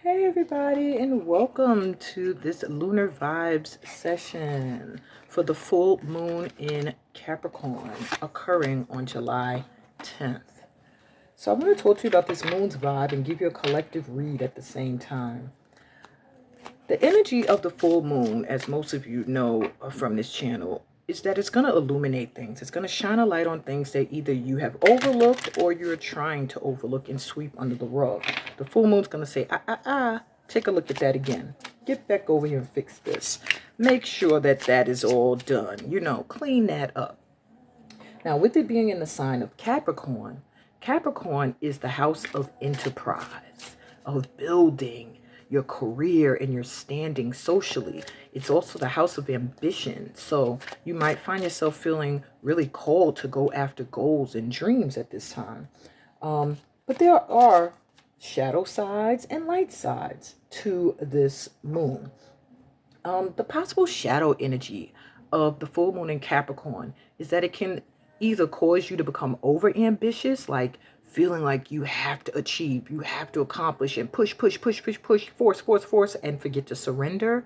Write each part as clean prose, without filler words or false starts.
Hey everybody, and welcome to this Lunar Vibes session for the full moon in Capricorn occurring on July 10th. So I'm going to talk to you about this moon's vibe and give you a collective read at the same time. The energy of the full moon, as most of you know from this channel, is that it's going to illuminate things. It's going to shine a light on things that either you have overlooked or you're trying to overlook and sweep under the rug. The full moon's going to say, take a look at that again. Get back over here and fix this. Make sure that that is all done. Clean that up. Now, with it being in the sign of Capricorn, Capricorn is the house of enterprise, of building your career and your standing socially. It's also the house of ambition. So you might find yourself feeling really called to go after goals and dreams at this time. But there are shadow sides and light sides to this moon. The possible shadow energy of the full moon in Capricorn is that it can either cause you to become over ambitious, like feeling like you have to achieve, you have to accomplish and push, force, and forget to surrender.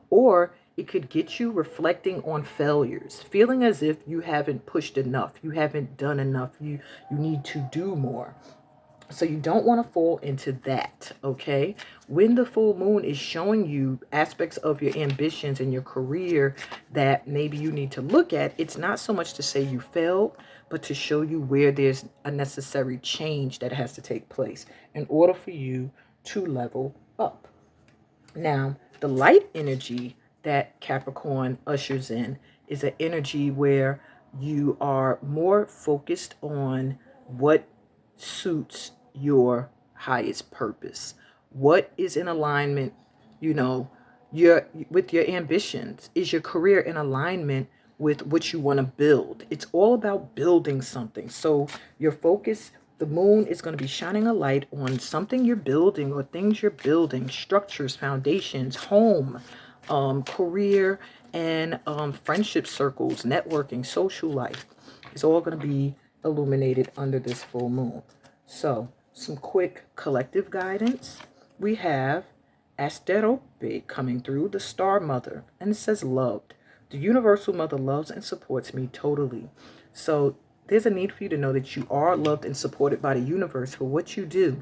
Or it could get you reflecting on failures, feeling as if you haven't pushed enough, you haven't done enough, you need to do more. So you don't want to fall into that, okay? When the full moon is showing you aspects of your ambitions and your career that maybe you need to look at, it's not so much to say you failed, but to show you where there's a necessary change that has to take place in order for you to level up. Now, the light energy that Capricorn ushers in is an energy where you are more focused on what suits your highest purpose, what is in alignment, you know, your with your ambitions. Is your career in alignment with what you want to build? It's all about building something. So your focus, the moon is going to be shining a light on something you're building or things you're building, structures, foundations, home, career, and friendship circles, networking, social life. It's all going to be illuminated under this full moon. So, some quick collective guidance. We have Asterope coming through, the star mother, and it says loved. The universal mother loves and supports me totally. So, there's a need for you to know that you are loved and supported by the universe for what you do.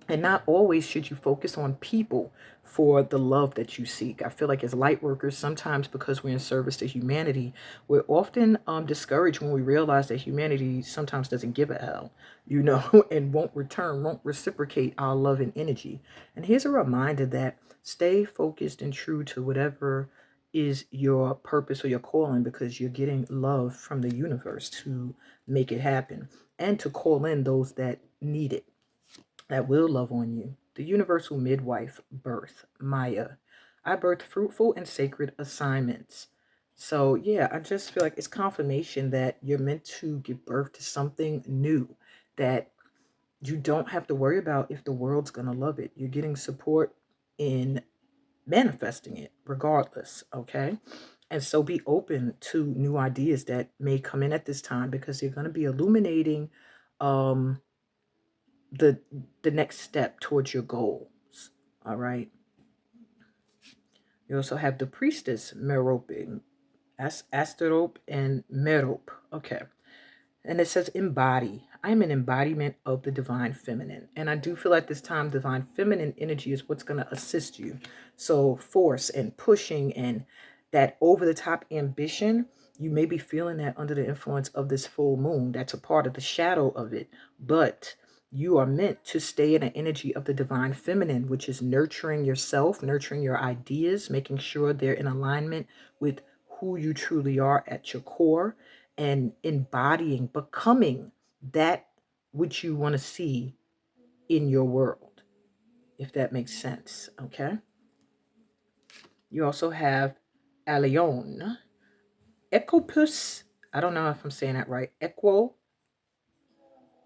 And not always should you focus on people for the love that you seek. I feel like as light workers, sometimes because we're in service to humanity, we're often discouraged when we realize that humanity sometimes doesn't give a hell, and won't reciprocate our love and energy. And here's a reminder that stay focused and true to whatever is your purpose or your calling, because you're getting love from the universe to make it happen and to call in those that need it, that will love on you. The universal midwife birth, Maya. I birth fruitful and sacred assignments. So, yeah, I just feel like it's confirmation that you're meant to give birth to something new, that you don't have to worry about if the world's going to love it. You're getting support in manifesting it regardless, okay? And so be open to new ideas that may come in at this time, because you're going to be illuminating um the the next step towards your goals. All right. You also have the priestess Merope, Asterope and Merope. Okay. And it says embody. I'm an embodiment of the divine feminine. And I do feel like this time divine feminine energy is what's going to assist you. So force and pushing and that over the top ambition, you may be feeling that under the influence of this full moon. That's a part of the shadow of it. But you are meant to stay in the energy of the divine feminine, which is nurturing yourself, nurturing your ideas, making sure they're in alignment with who you truly are at your core, and embodying, becoming that which you want to see in your world, if that makes sense. Okay. You also have Alion, Equipus. I don't know if I'm saying that right.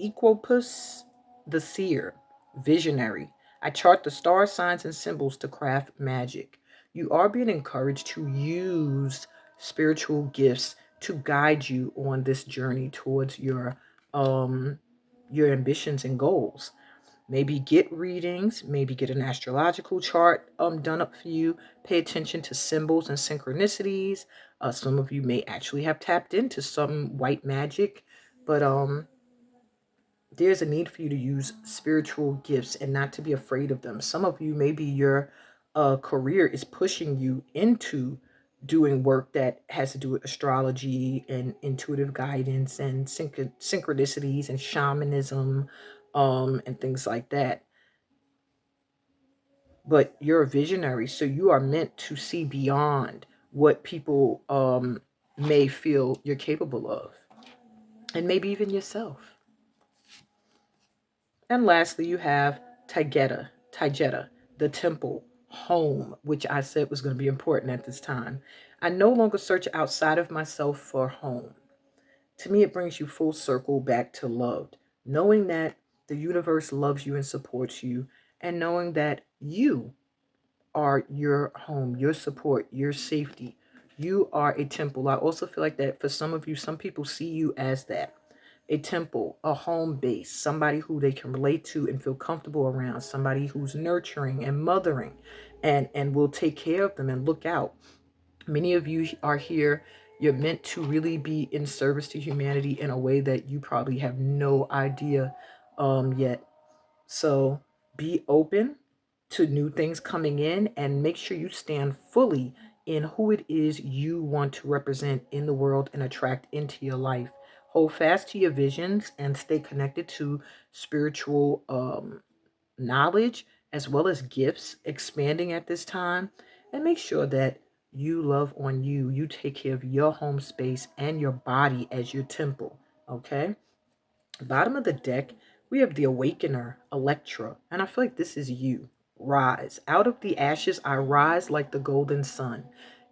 Equipus, the seer, visionary. I chart the star signs and symbols to craft magic. You are being encouraged to use spiritual gifts to guide you on this journey towards your ambitions and goals. Maybe get readings, maybe get an astrological chart done up for you. Pay attention to symbols and synchronicities. Some of you may actually have tapped into some white magic, but there's a need for you to use spiritual gifts and not to be afraid of them. Some of you, maybe your career is pushing you into doing work that has to do with astrology and intuitive guidance and synchronicities and shamanism, and things like that. But you're a visionary, so you are meant to see beyond what people may feel you're capable of, and maybe even yourself. And lastly, you have Taijeta, the temple, home, which I said was going to be important at this time. I no longer search outside of myself for home. To me, it brings you full circle back to loved, knowing that the universe loves you and supports you, and knowing that you are your home, your support, your safety. You are a temple. I also feel like that for some of you, some people see you as that, a temple, a home base, somebody who they can relate to and feel comfortable around, somebody who's nurturing and mothering and will take care of them and look out. Many of you are here. You're meant to really be in service to humanity in a way that you probably have no idea yet. So be open to new things coming in and make sure you stand fully in who it is you want to represent in the world and attract into your life. Hold fast to your visions and stay connected to spiritual knowledge as well as gifts expanding at this time. And make sure that you love on you. You take care of your home space and your body as your temple. Okay? Bottom of the deck, we have the Awakener, Electra, and I feel like this is you. Rise. Out of the ashes, I rise like the golden sun.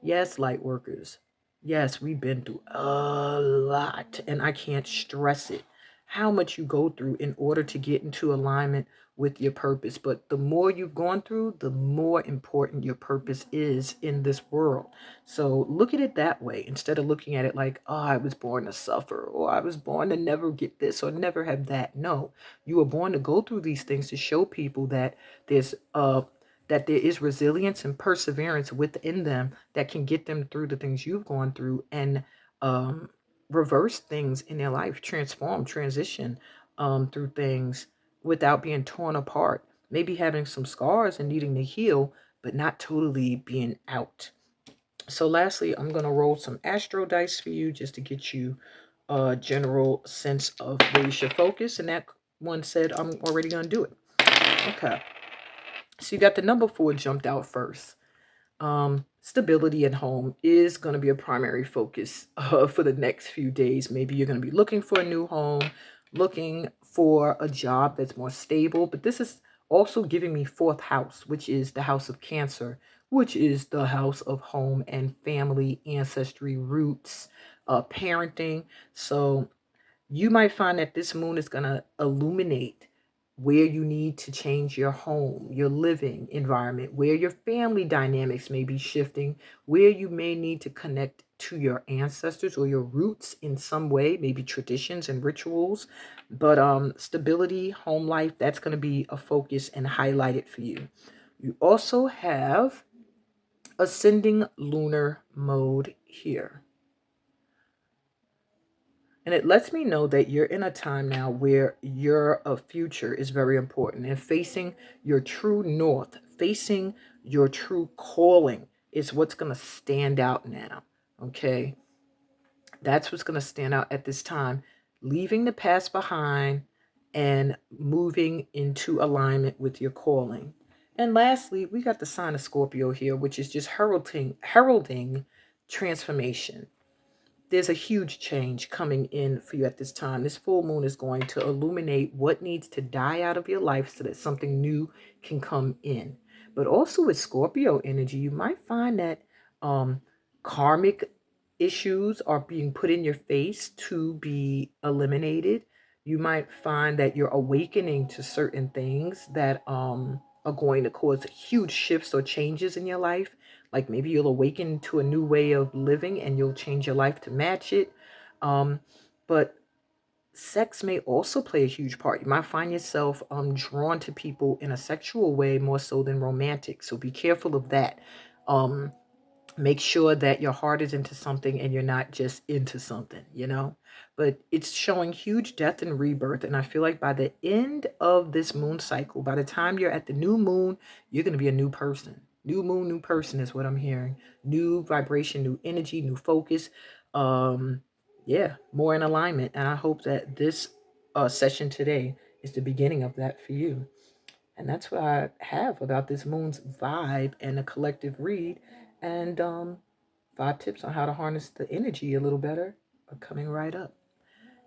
Yes, light workers. Yes, we've been through a lot, and I can't stress it. How much you go through in order to get into alignment with your purpose. But the more you've gone through, the more important your purpose is in this world. So look at it that way instead of looking at it like, oh, I was born to suffer, or I was born to never get this or never have that. No, you were born to go through these things to show people that there's that there is resilience and perseverance within them that can get them through the things you've gone through and um, reverse things in their life, transform, transition through things without being torn apart. Maybe having some scars and needing to heal, but not totally being out. So lastly, I'm going to roll some astro dice for you just to get you a general sense of where you should focus. And that one said I'm already going to do it. Okay. So you got the number 4 jumped out first. Stability at home is going to be a primary focus for the next few days. Maybe you're going to be looking for a new home, looking for a job that's more stable. But this is also giving me 4th house, which is the house of Cancer, which is the house of home and family, ancestry, roots, parenting. So you might find that this moon is going to illuminate where you need to change your home, your living environment, where your family dynamics may be shifting, where you may need to connect to your ancestors or your roots in some way, maybe traditions and rituals. But stability, home life, that's going to be a focus and highlighted for you. You also have ascending lunar mode here. And it lets me know that you're in a time now where your future is very important, and facing your true north, facing your true calling is what's going to stand out now. Okay. That's what's going to stand out at this time. Leaving the past behind and moving into alignment with your calling. And lastly, we got the sign of Scorpio here, which is just heralding transformation. There's a huge change coming in for you at this time. This full moon is going to illuminate what needs to die out of your life so that something new can come in. But also with Scorpio energy, you might find that karmic issues are being put in your face to be eliminated. You might find that you're awakening to certain things that are going to cause huge shifts or changes in your life. Like maybe you'll awaken to a new way of living and you'll change your life to match it. But sex may also play a huge part. You might find yourself drawn to people in a sexual way more so than romantic. So be careful of that. Um, Make sure that your heart is into something and you're not just into something, you know. But it's showing huge death and rebirth, and I feel like by the end of this moon cycle, by the time you're at the new moon, you're going to be a new person. New moon, new person is what I'm hearing. New vibration, new energy, new focus. um yeah, more in alignment, and I hope that this session today is the beginning of that for you. And that's what I have about this moon's vibe and a collective read. And 5 tips on how to harness the energy a little better are coming right up.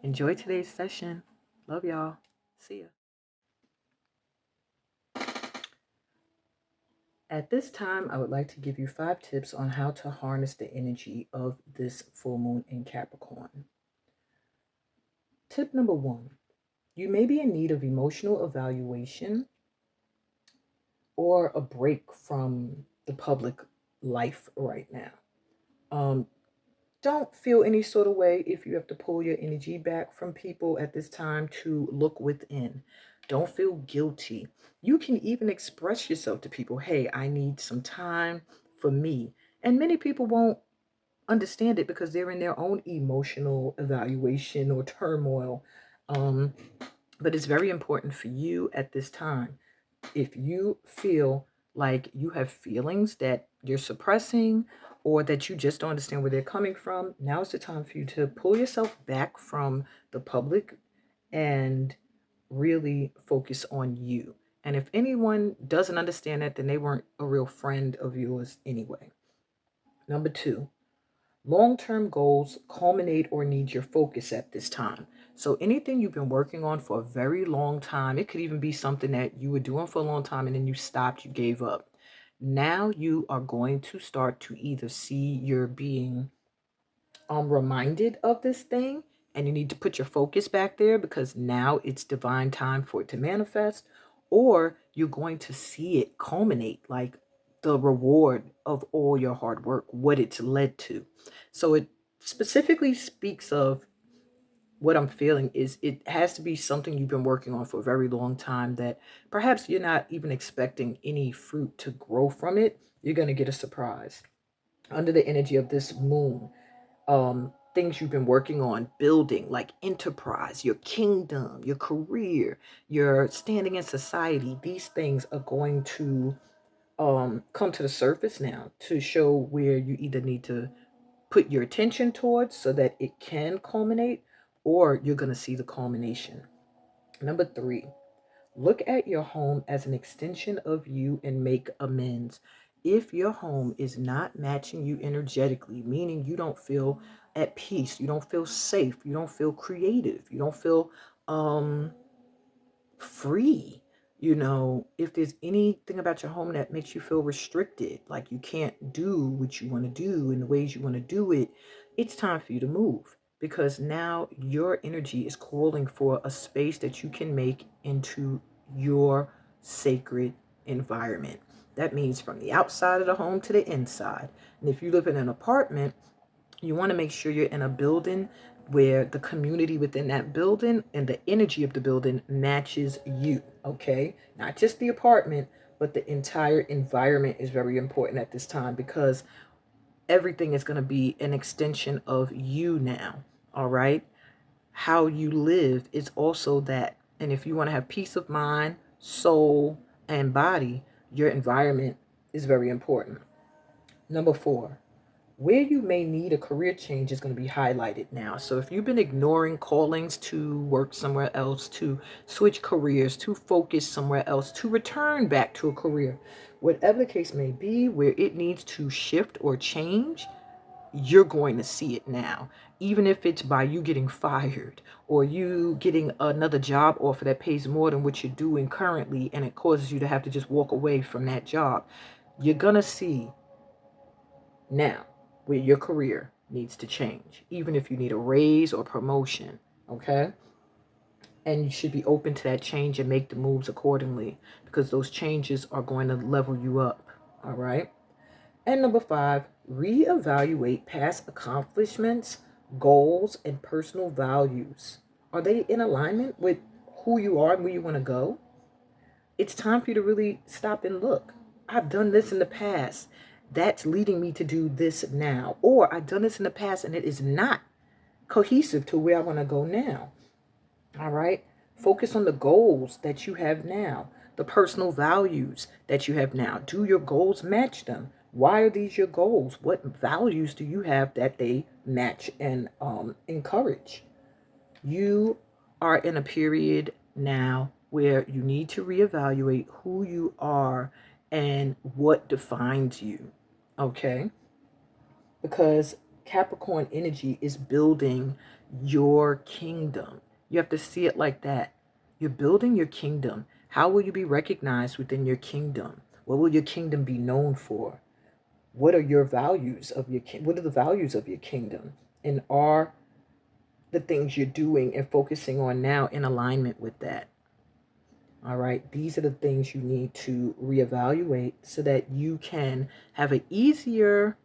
Enjoy today's session. Love y'all. See ya. At this time, I would like to give you 5 tips on how to harness the energy of this full moon in Capricorn. Tip number 1: you may be in need of emotional evaluation or a break from the public life right now. Um, don't feel any sort of way if you have to pull your energy back from people at this time to look within. Don't feel guilty. You can even express yourself to people. Hey, I need some time for me. And many people won't understand it because they're in their own emotional evaluation or turmoil. Um, but it's very important for you at this time. If you feel like you have feelings that you're suppressing or that you just don't understand where they're coming from, now is the time for you to pull yourself back from the public and really focus on you. And if anyone doesn't understand that, then they weren't a real friend of yours anyway. Number 2: long-term goals culminate or need your focus at this time. So anything you've been working on for a very long time, it could even be something that you were doing for a long time and then you stopped, you gave up. Now you are going to start to either see you're being reminded of this thing and you need to put your focus back there because now it's divine time for it to manifest, or you're going to see it culminate, like the reward of all your hard work, what it's led to. So it specifically speaks of what I'm feeling is it has to be something you've been working on for a very long time that perhaps you're not even expecting any fruit to grow from it. You're going to get a surprise under the energy of this moon. Things you've been working on building, like enterprise, your kingdom, your career, your standing in society, these things are going to come to the surface now to show where you either need to put your attention towards so that it can culminate, or you're going to see the culmination. Number 3: look at your home as an extension of you and make amends. If your home is not matching you energetically, meaning you don't feel at peace, you don't feel safe, you don't feel creative, you don't feel um free, if there's anything about your home that makes you feel restricted, like you can't do what you want to do in the ways you want to do it, it's time for you to move, because now your energy is calling for a space that you can make into your sacred environment. That means from the outside of the home to the inside. And if you live in an apartment, you want to make sure you're in a building where the community within that building and the energy of the building matches you, okay? Not just the apartment, but the entire environment is very important at this time, because everything is going to be an extension of you now, all right? How you live is also that. And if you want to have peace of mind, soul, and body, your environment is very important. Number 4: where you may need a career change is going to be highlighted now. So if you've been ignoring callings to work somewhere else, to switch careers, to focus somewhere else, to return back to a career, whatever the case may be, where it needs to shift or change, you're going to see it now. Even if it's by you getting fired or you getting another job offer that pays more than what you're doing currently, and it causes you to have to just walk away from that job, you're going to see now where your career needs to change, even if you need a raise or promotion, okay? And you should be open to that change and make the moves accordingly, because those changes are going to level you up, all right? And number 5: reevaluate past accomplishments, goals, and personal values, Are they in alignment with who you are and where you want to go? It's time for you to really stop and look. I've done this in the past. That's leading me to do this now. Or I've done this in the past and it is not cohesive to where I want to go now. All right. Focus on the goals that you have now, the personal values that you have now. Do your goals match them? Why are these your goals? What values do you have that they match and encourage? You are in a period now where you need to reevaluate who you are and what defines you. Okay? Because Capricorn energy is building your kingdom. You have to see it like that. You're building your kingdom. How will you be recognized within your kingdom? What will your kingdom be known for? What are your values of your what are the values of your kingdom? And are the things you're doing and focusing on now in alignment with that? All right, these are the things you need to reevaluate so that you can have an easier,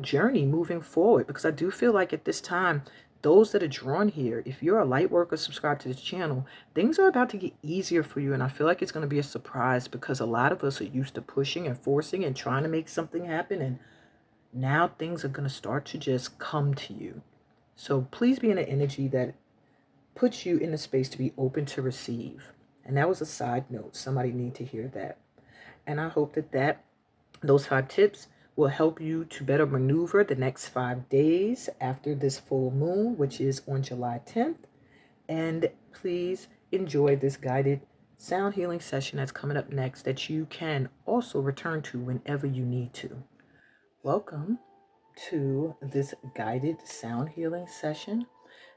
journey moving forward. Because I do feel like at this time, those that are drawn here, if you're a light worker, subscribe to this channel, things are about to get easier for you. And I feel like it's going to be a surprise because a lot of us are used to pushing and forcing and trying to make something happen. And now things are going to start to just come to you. So please be in an energy that puts you in the space to be open to receive. And that was a side note. Somebody need to hear that. And I hope that those 5 tips will help you to better maneuver the next 5 days after this full moon, which is on July 10th. And please enjoy this guided sound healing session that's coming up next that you can also return to whenever you need to. Welcome to this guided sound healing session.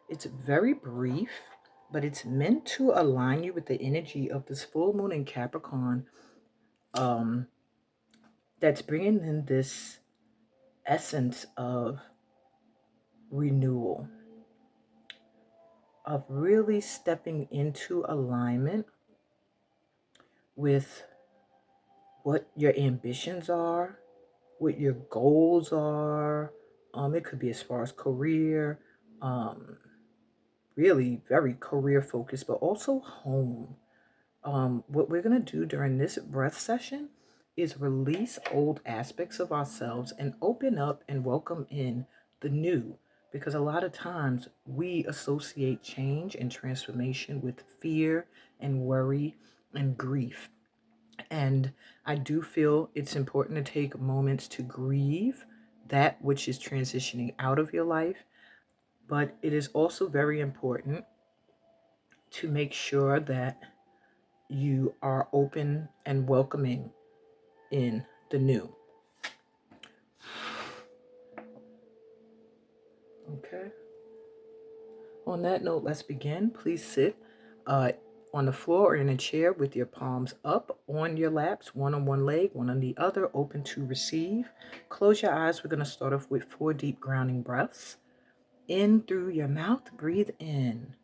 It's very brief, but it's meant to align you with the energy of this full moon in Capricorn, that's bringing in this essence of renewal, of really stepping into alignment with what your ambitions are, what your goals are. It could be as far as career, really very career focused, but also home. What we're going to do during this breath session is release old aspects of ourselves and open up and welcome in the new. Because a lot of times we associate change and transformation with fear and worry and grief. And I do feel it's important to take moments to grieve that which is transitioning out of your life. But it is also very important to make sure that you are open and welcoming in the new. Okay. On that note, let's begin. Please sit on the floor or in a chair with your palms up on your laps, one on one leg, one on the other, open to receive. Close your eyes. We're going to start off with 4 deep grounding breaths. In through your mouth, breathe in.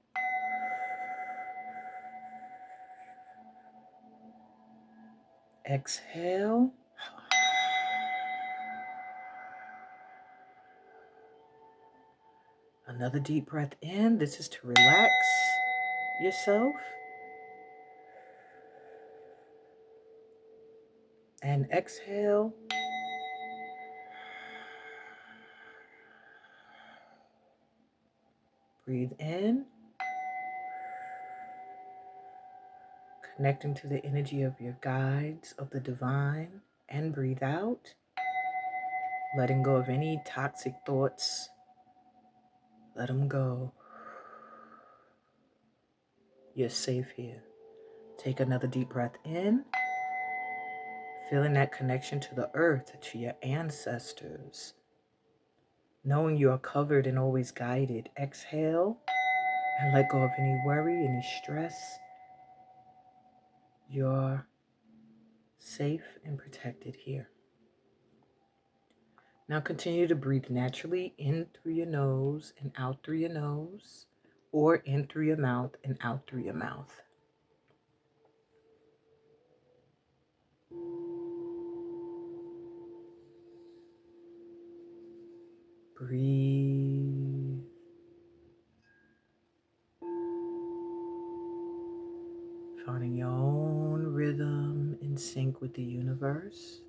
Exhale. Another deep breath in. This is to relax yourself. And exhale. Breathe in. Connecting to the energy of your guides, of the divine. And breathe out. Letting go of any toxic thoughts. Let them go. You're safe here. Take another deep breath in. Feeling that connection to the earth, to your ancestors. Knowing you are covered and always guided. Exhale and let go of any worry, any stress. You're safe and protected here. Now continue to breathe naturally in through your nose and out through your nose, or in through your mouth and out through your mouth. Breathe. Finding your own rhythm in sync with the universe.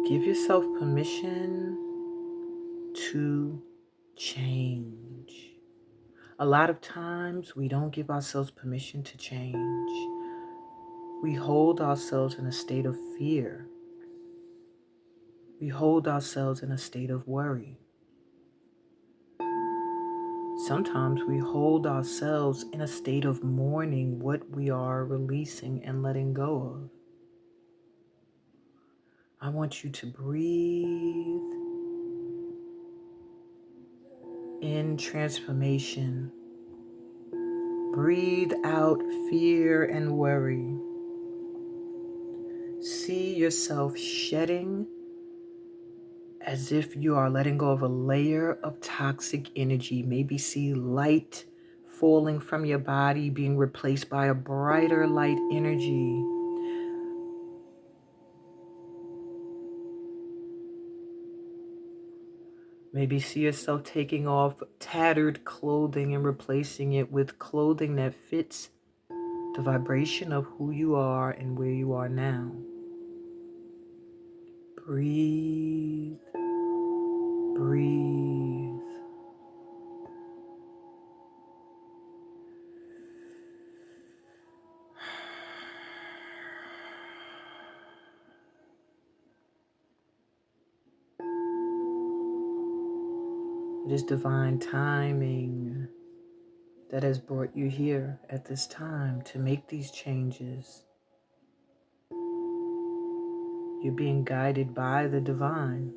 Give yourself permission to change. A lot of times we don't give ourselves permission to change. We hold ourselves in a state of fear. We hold ourselves in a state of worry. Sometimes we hold ourselves in a state of mourning what we are releasing and letting go of. I want you to breathe in transformation. Breathe out fear and worry. See yourself shedding as if you are letting go of a layer of toxic energy. Maybe see light falling from your body being replaced by a brighter light energy. Maybe see yourself taking off tattered clothing and replacing it with clothing that fits the vibration of who you are and where you are now. Breathe, breathe. It is divine timing that has brought you here at this time to make these changes. You're being guided by the divine.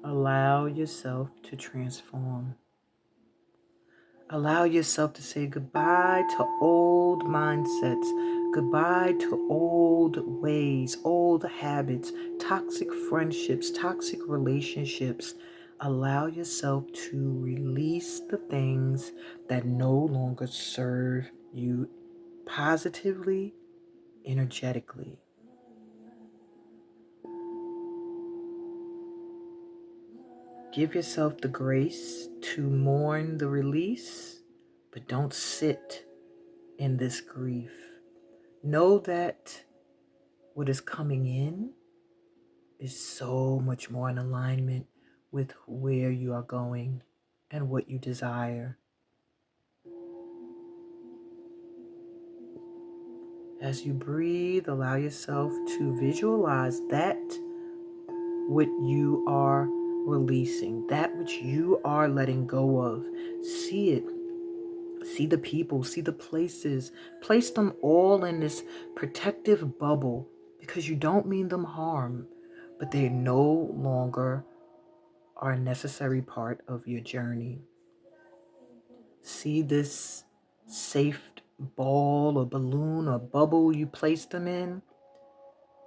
Allow yourself to transform. Allow yourself to say goodbye to old mindsets, goodbye to old ways, old habits, toxic friendships, toxic relationships. Allow yourself to release the things that no longer serve you positively, energetically. Give yourself the grace to mourn the release, but don't sit in this grief. Know that what is coming in is so much more in alignment with where you are going and what you desire. As you breathe, allow yourself to visualize that what you are releasing, that which you are letting go of. See it. See the people, see the places. Place them all in this protective bubble because you don't mean them harm, but they no longer are a necessary part of your journey. See this safe ball or balloon or bubble you place them in.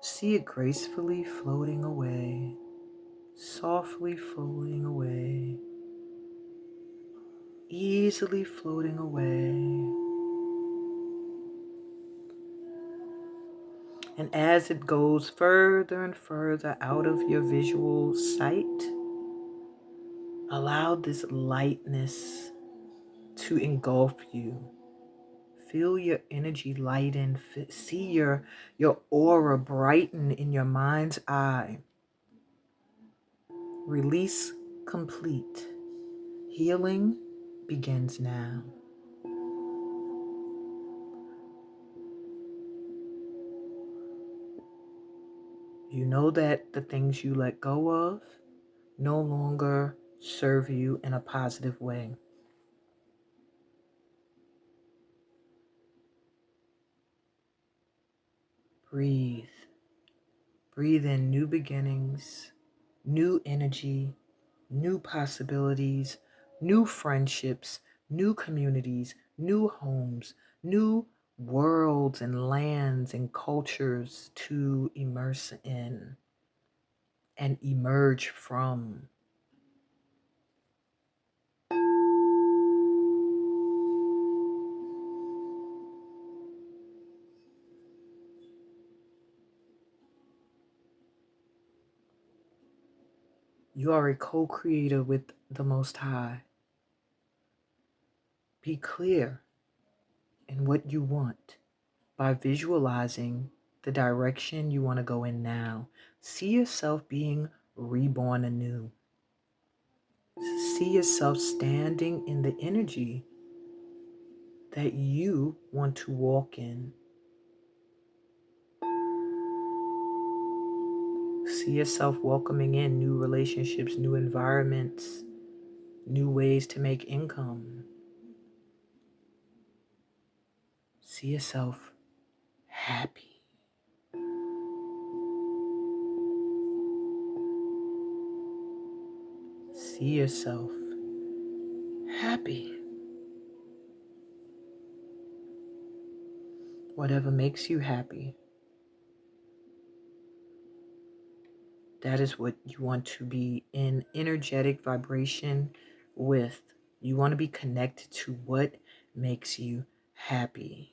See it gracefully floating away, softly floating away, easily floating away. And as it goes further and further out of your visual sight, allow this lightness to engulf you. Feel your energy lighten. See your aura brighten in your mind's eye. Release complete. Healing begins now. You know that the things you let go of no longer serve you in a positive way. Breathe. Breathe in new beginnings, new energy, new possibilities, new friendships, new communities, new homes, new worlds and lands and cultures to immerse in and emerge from. You are a co-creator with the Most High. Be clear in what you want by visualizing the direction you want to go in now. See yourself being reborn anew. See yourself standing in the energy that you want to walk in. See yourself welcoming in new relationships, new environments, new ways to make income. See yourself happy. See yourself happy. Whatever makes you happy, that is what you want to be in energetic vibration with. You want to be connected to what makes you happy.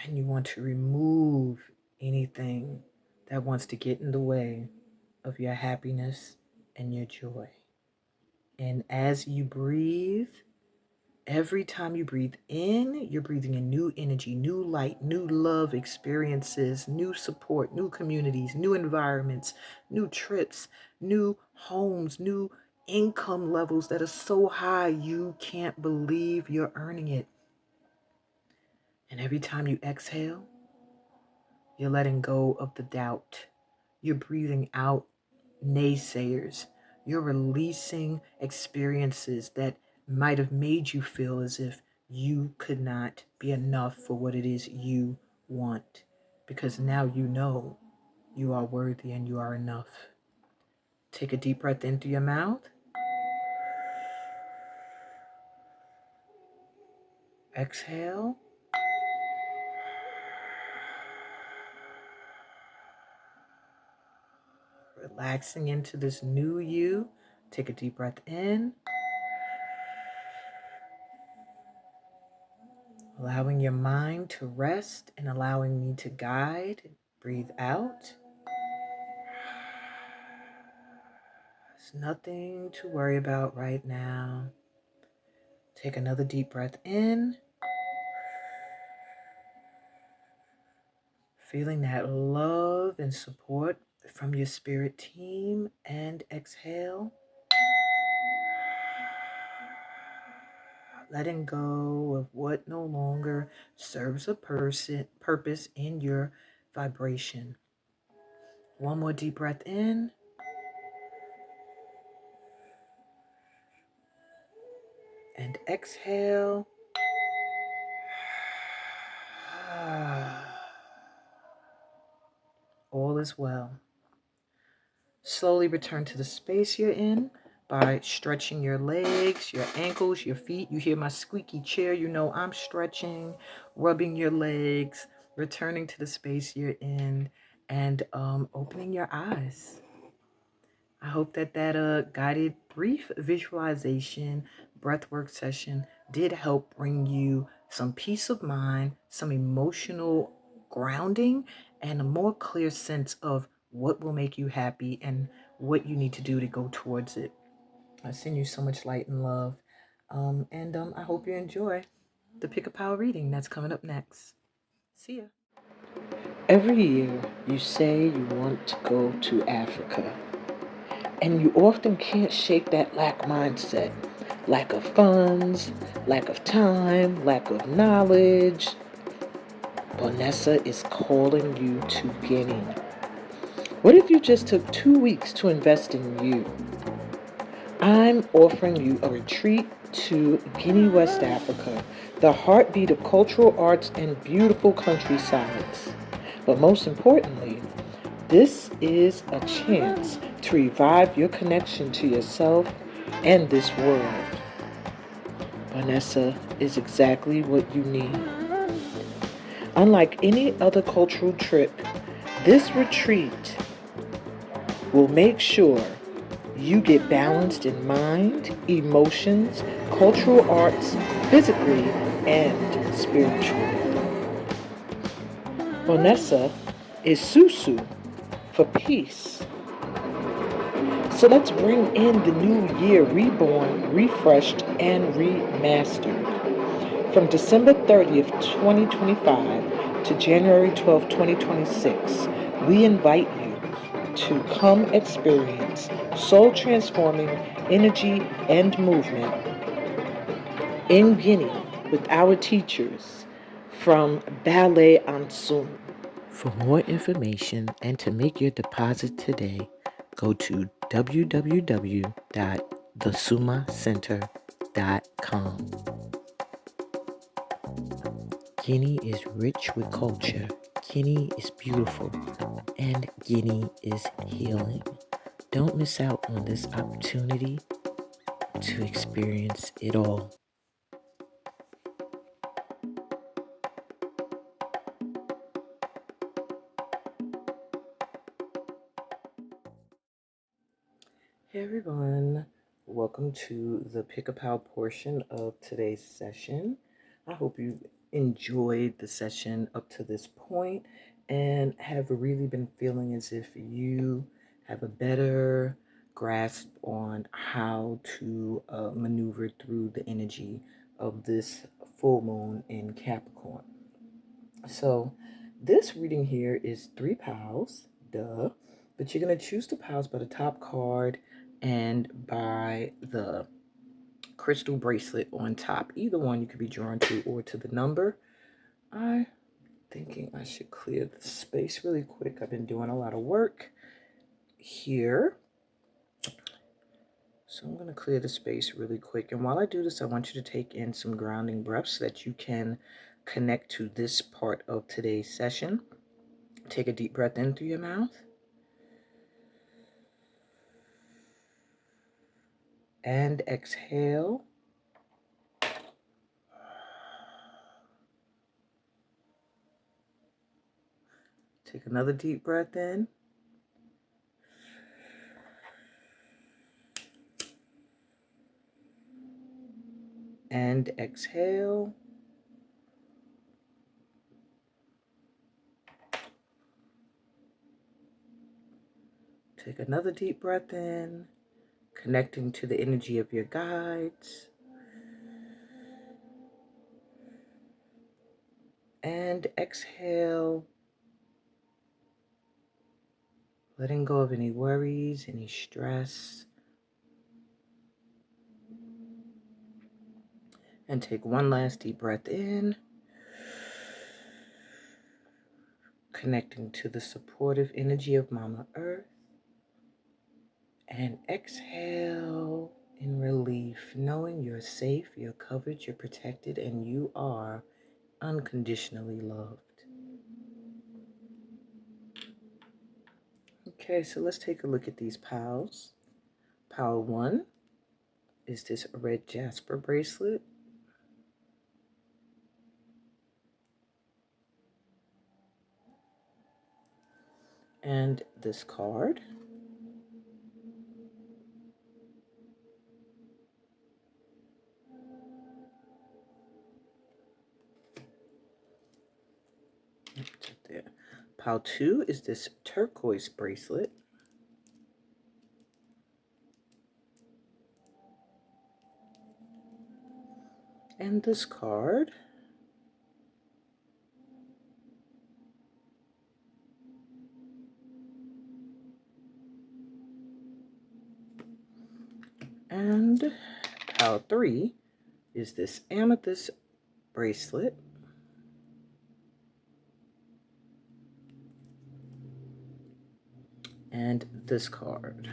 And you want to remove anything that wants to get in the way of your happiness and your joy. And as you breathe, every time you breathe in, you're breathing in new energy, new light, new love experiences, new support, new communities, new environments, new trips, new homes, new income levels that are so high you can't believe you're earning it. And every time you exhale, you're letting go of the doubt. You're breathing out naysayers. You're releasing experiences that might have made you feel as if you could not be enough for what it is you want. Because now you know you are worthy and you are enough. Take a deep breath in through your mouth. Exhale. Relaxing into this new you. Take a deep breath in. Allowing your mind to rest and allowing me to guide. Breathe out. There's nothing to worry about right now. Take another deep breath in. Feeling that love and support from your spirit team. And exhale. Letting go of what no longer serves a purpose in your vibration. One more deep breath in. And exhale. All is well. Slowly return to the space you're in by stretching your legs, your ankles, your feet. You hear my squeaky chair, you know I'm stretching, rubbing your legs, returning to the space you're in, and opening your eyes. I hope that guided brief visualization breathwork session did help bring you some peace of mind, some emotional grounding, and a more clear sense of what will make you happy and what you need to do to go towards it. I send you so much light and love. And I hope you enjoy the Pick a Power reading that's coming up next. See ya. Every year you say you want to go to Africa. And you often can't shake that lack mindset. Lack of funds, lack of time, lack of knowledge. Bonessa is calling you to Guinea. What if you just took 2 weeks to invest in you? I'm offering you a retreat to Guinea, West Africa, the heartbeat of cultural arts and beautiful countrysides. But most importantly, this is a chance to revive your connection to yourself and this world. Vanessa is exactly what you need. Unlike any other cultural trip, this retreat will make sure you get balanced in mind, emotions, cultural arts, physically, and spiritually. Vanessa is Susu for peace. So let's bring in the new year reborn, refreshed, and remastered. From December 30th, 2025 to January 12th, 2026, we invite you to come experience soul transforming energy and movement in Guinea with our teachers from Ballet Ansun. For more information and to make your deposit today, go to www.thesumacenter.com. Guinea is rich with culture, Guinea is beautiful, and Guinea is healing. Don't miss out on this opportunity to experience it all. Hey everyone, welcome to the Pick a Pal portion of today's session. I hope you enjoyed the session up to this point and have really been feeling as if you have a better grasp on how to maneuver through the energy of this full moon in Capricorn. So this reading here is 3 pals, duh, but you're going to choose the pals by the top card and by the crystal bracelet on top. Either one you could be drawn to or to the number. I'm thinking I should clear the space really quick. I've been doing a lot of work here. So I'm going to clear the space really quick. And while I do this, I want you to take in some grounding breaths so that you can connect to this part of today's session. Take a deep breath in through your mouth. And exhale. Take another deep breath in. And exhale. Take another deep breath in, connecting to the energy of your guides. And exhale, letting go of any worries, any stress. And take one last deep breath in, connecting to the supportive energy of Mama Earth. And exhale in relief, knowing you're safe, you're covered, you're protected, and you are unconditionally loved. Okay, so let's take a look at these pals. Pal 1 is this red jasper bracelet. And this card. There. Pile 2 is this turquoise bracelet. And this card. And pile 3 is this amethyst bracelet. And this card.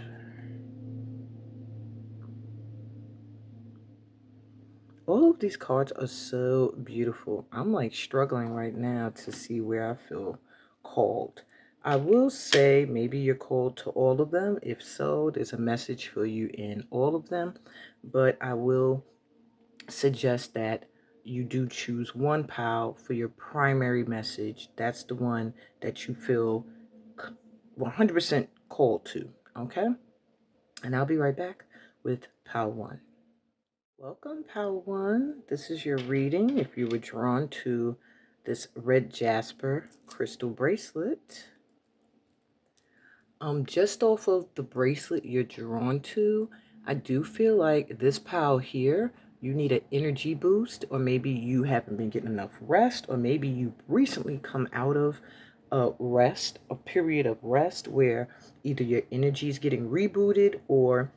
All of these cards are so beautiful. I'm like struggling right now to see where I feel called I will say maybe you're called to all of them. If so, there's a message for you in all of them. But I will suggest that you do choose one pile for your primary message. That's the one that you feel 100% called to. Okay? And I'll be right back with pile one. Welcome, pile one. This is your reading. If you were drawn to this red jasper crystal bracelet, just off of the bracelet you're drawn to, I do feel like this pile here, you need an energy boost, or maybe you haven't been getting enough rest, or maybe you recently come out of a period of rest where either your energy is getting rebooted or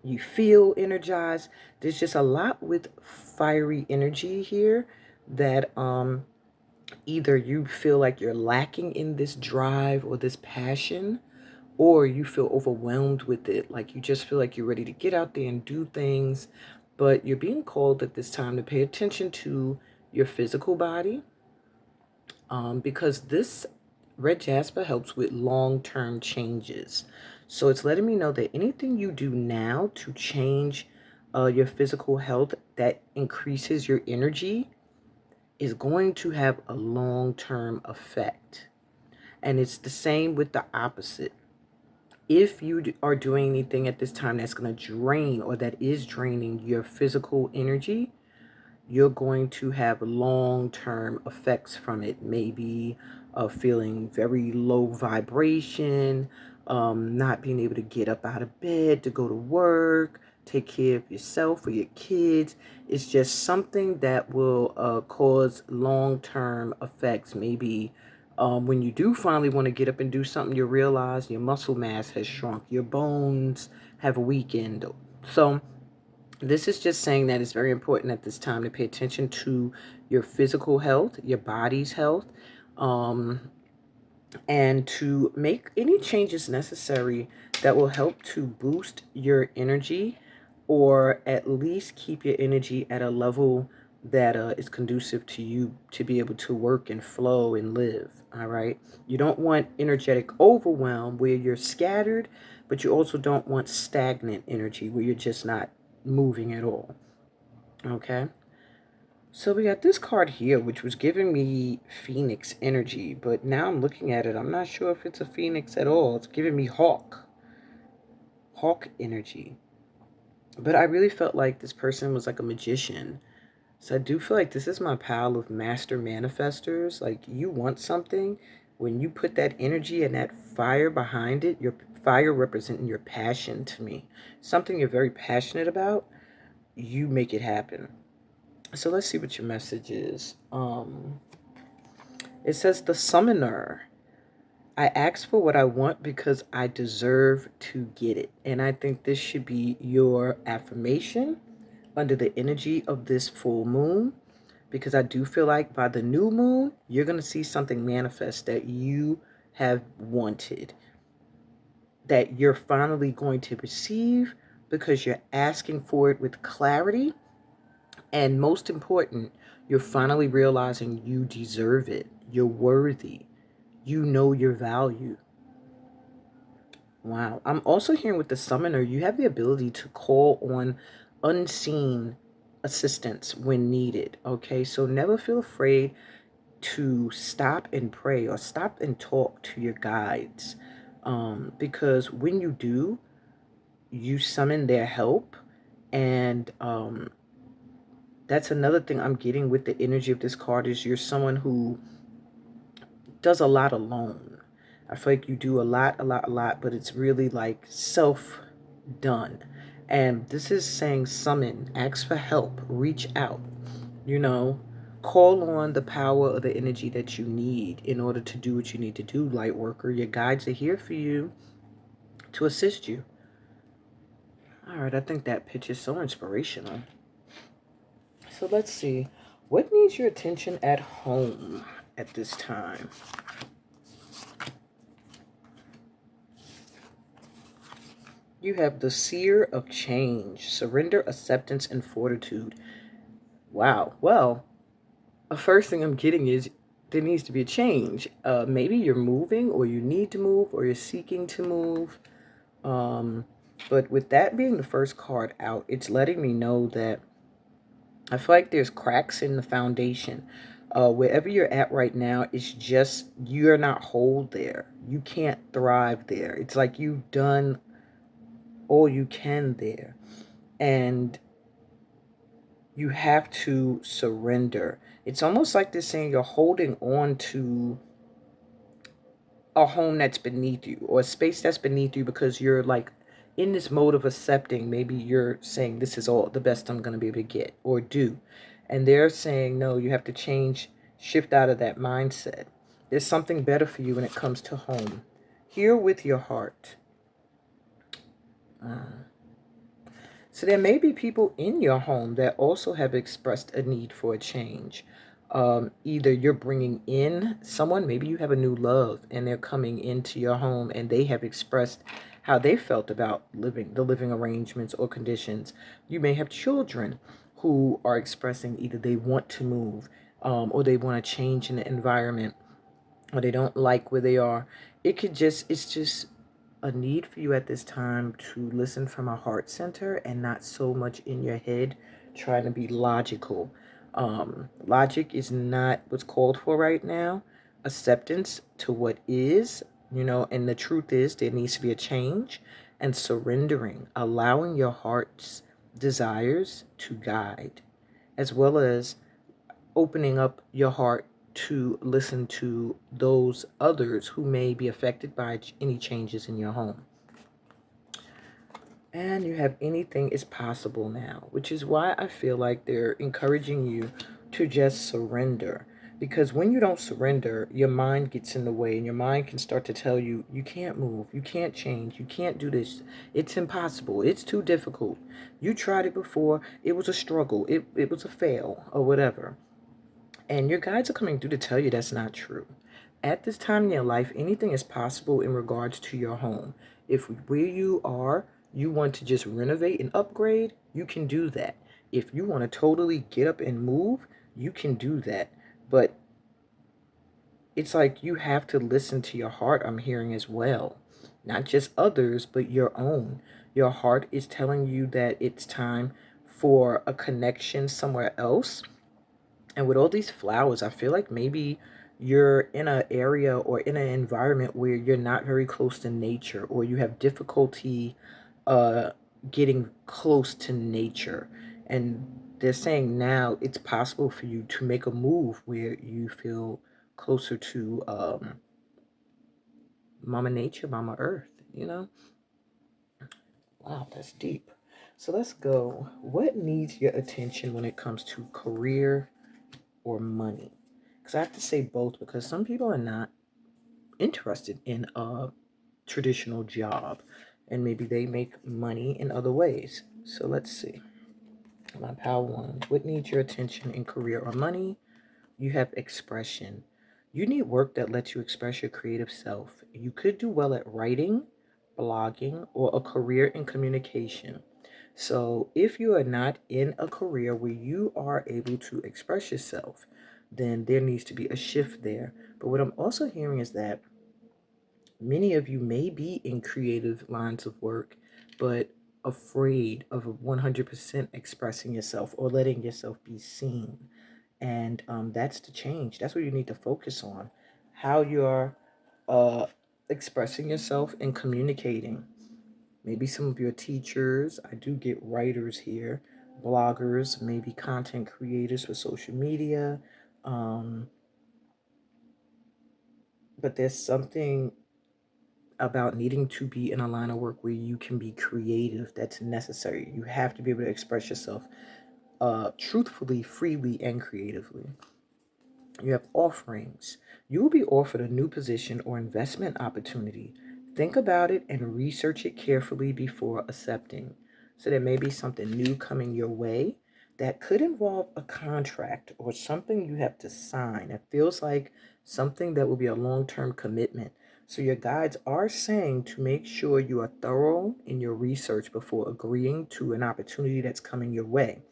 you feel energized. There's just a lot with fiery energy here that either you feel like you're lacking in this drive or this passion, or you feel overwhelmed with it. Like you just feel like you're ready to get out there and do things, but you're being called at this time to pay attention to your physical body, because this red jasper helps with long-term changes. So it's letting me know that anything you do now to change your physical health that increases your energy is going to have a long-term effect. And it's the same with the opposite. If you are doing anything at this time that's going to drain or that is draining your physical energy, you're going to have long-term effects from it. Maybe feeling very low vibration, not being able to get up out of bed to go to work, take care of yourself or your kids. It's just something that will cause long-term effects. Maybe when you do finally want to get up and do something, you realize your muscle mass has shrunk, your bones have weakened. So this is just saying that it's very important at this time to pay attention to your physical health, your body's health, um, and to make any changes necessary that will help to boost your energy, or at least keep your energy at a level that is conducive to you to be able to work and flow and live. All right. You don't want energetic overwhelm where you're scattered, but you also don't want stagnant energy where you're just not moving at all. Okay. So we got this card here, which was giving me Phoenix energy, but now I'm looking at it, I'm not sure if it's a Phoenix at all. It's giving me Hawk energy. But I really felt like this person was like a magician. So I do feel like this is my pile of master manifestors. Like you want something, when you put that energy and that fire behind it, your fire representing your passion to me, something you're very passionate about, you make it happen. So let's see what your message is. It says the summoner. I ask for what I want because I deserve to get it. And I think this should be your affirmation under the energy of this full moon, because I do feel like by the new moon, you're going to see something manifest that you have wanted, that you're finally going to receive because you're asking for it with clarity. And most important, you're finally realizing you deserve it. You're worthy. You know your value. Wow. I'm also hearing with the summoner, you have the ability to call on unseen assistance when needed. Okay. So never feel afraid to stop and pray or stop and talk to your guides. Because when you do, you summon their help. And that's another thing I'm getting with the energy of this card is you're someone who does a lot alone. I feel like you do a lot, but it's really like self done. And this is saying summon, ask for help, reach out, you know, call on the power of the energy that you need in order to do what you need to do, light worker. Your guides are here for you to assist you. All right, I think that pitch is so inspirational. So let's see. What needs your attention at home at this time? You have the seer of change, surrender, acceptance, and fortitude. Wow. Well, the first thing I'm getting is there needs to be a change. Maybe you're moving, or you need to move, or you're seeking to move. But with that being the first card out, it's letting me know that I feel like there's cracks in the foundation. Wherever you're at right now, it's just you're not whole there. You can't thrive there. It's like you've done all you can there. And you have to surrender. It's almost like they're saying you're holding on to a home that's beneath you, or a space that's beneath you, because you're like in this mode of accepting. Maybe you're saying this is all the best I'm going to be able to get or do, and they're saying no, you have to change, shift out of that mindset. There's something better for you when it comes to home. Hear with your heart. So there may be people in your home that also have expressed a need for a change. Either you're bringing in someone, maybe you have a new love and they're coming into your home and they have expressed how they felt about the living arrangements or conditions. You may have children who are expressing either they want to move, or they want to change in the environment, or they don't like where they are. It's just a need for you at this time to listen from a heart center and not so much in your head trying to be logical. Logic is not what's called for right now. Acceptance to what is, and the truth is there needs to be a change, and surrendering, allowing your heart's desires to guide, as well as opening up your heart to listen to those others who may be affected by any changes in your home. And you have anything is possible now, which is why I feel like they're encouraging you to just surrender. Because when you don't surrender, your mind gets in the way, and your mind can start to tell you, you can't move, you can't change, you can't do this. It's impossible. It's too difficult. You tried it before. It was a struggle. It was a fail or whatever. And your guides are coming through to tell you that's not true. At this time in your life, anything is possible in regards to your home. If where you are, you want to just renovate and upgrade, you can do that. If you want to totally get up and move, you can do that. But it's like you have to listen to your heart, I'm hearing as well. Not just others, but your own. Your heart is telling you that it's time for a connection somewhere else. And with all these flowers, I feel like maybe you're in an area or in an environment where you're not very close to nature, or you have difficulty uh, getting close to nature. And they're saying now it's possible for you to make a move where you feel closer to Mama Nature, Mama Earth. Wow, that's deep. So let's go. What needs your attention when it comes to career or money? Because I have to say both, because some people are not interested in a traditional job, and maybe they make money in other ways. So let's see. My pal one. What needs your attention in career or money? You have expression. You need work that lets you express your creative self. You could do well at writing, blogging, or a career in communication. So, if you are not in a career where you are able to express yourself, then there needs to be a shift there. But what I'm also hearing is that many of you may be in creative lines of work, but afraid of 100% expressing yourself or letting yourself be seen. And that's the change. That's what you need to focus on. How you're uh, expressing yourself and communicating. Maybe some of your teachers, I do get writers here, bloggers, maybe content creators for social media. Um, but there's something about needing to be in a line of work where you can be creative that's necessary. You have to be able to express yourself truthfully, freely, and creatively. You have offerings. You will be offered a new position or investment opportunity. Think about it and research it carefully before accepting. So there may be something new coming your way that could involve a contract or something you have to sign. It feels like something that will be a long-term commitment. So your guides are saying to make sure you are thorough in your research before agreeing to an opportunity that's coming your way.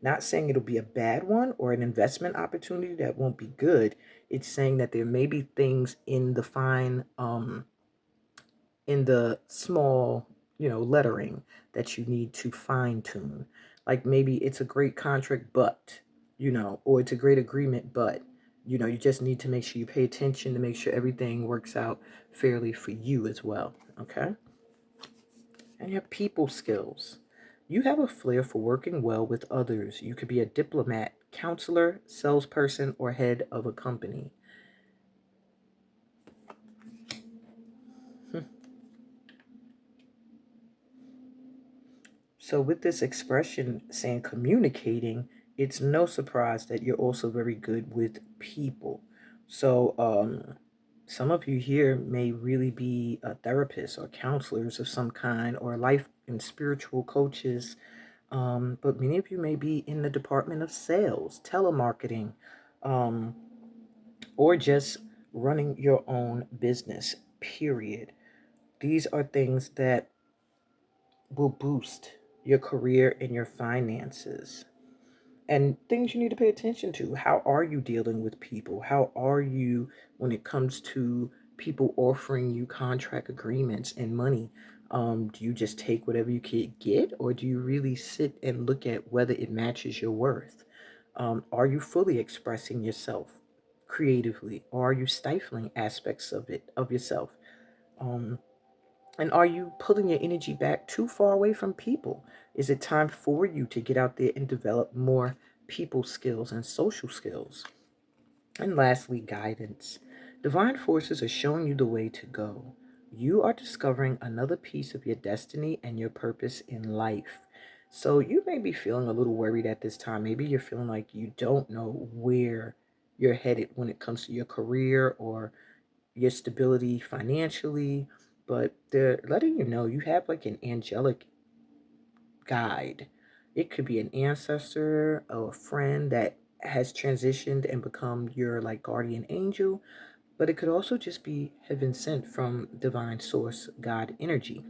Not saying it'll be a bad one or an investment opportunity that won't be good. it's saying that there may be things in the fine, in the small, lettering that you need to fine tune. Like maybe it's a great contract, but, or it's a great agreement, but, you just need to make sure you pay attention to make sure everything works out fairly for you as well. Okay. And your people skills. You have a flair for working well with others. You could be a diplomat, counselor, salesperson, or head of a company. So, with this expression saying communicating, it's no surprise that you're also very good with people. So, some of you here may really be a therapist or counselors of some kind, or life and spiritual coaches. But many of you may be in the department of sales, telemarketing, um, or just running your own business, period. These are things that will boost your career and your finances. And things you need to pay attention to. How are you dealing with people? How are you when it comes to people offering you contract agreements and money? Do you just take whatever you can get, or do you really sit and look at whether it matches your worth? Are you fully expressing yourself creatively, or are you stifling aspects of it, of yourself? Um, and are you pulling your energy back too far away from people? Is it time for you to get out there and develop more people skills and social skills? And lastly, guidance. Divine forces are showing you the way to go. You are discovering another piece of your destiny and your purpose in life. So you may be feeling a little worried at this time. Maybe you're feeling like you don't know where you're headed when it comes to your career or your stability financially, but they're letting you know you have like an angelic guide. It could be an ancestor or a friend that has transitioned and become your like guardian angel, but it could also just be heaven sent from divine source, God energy.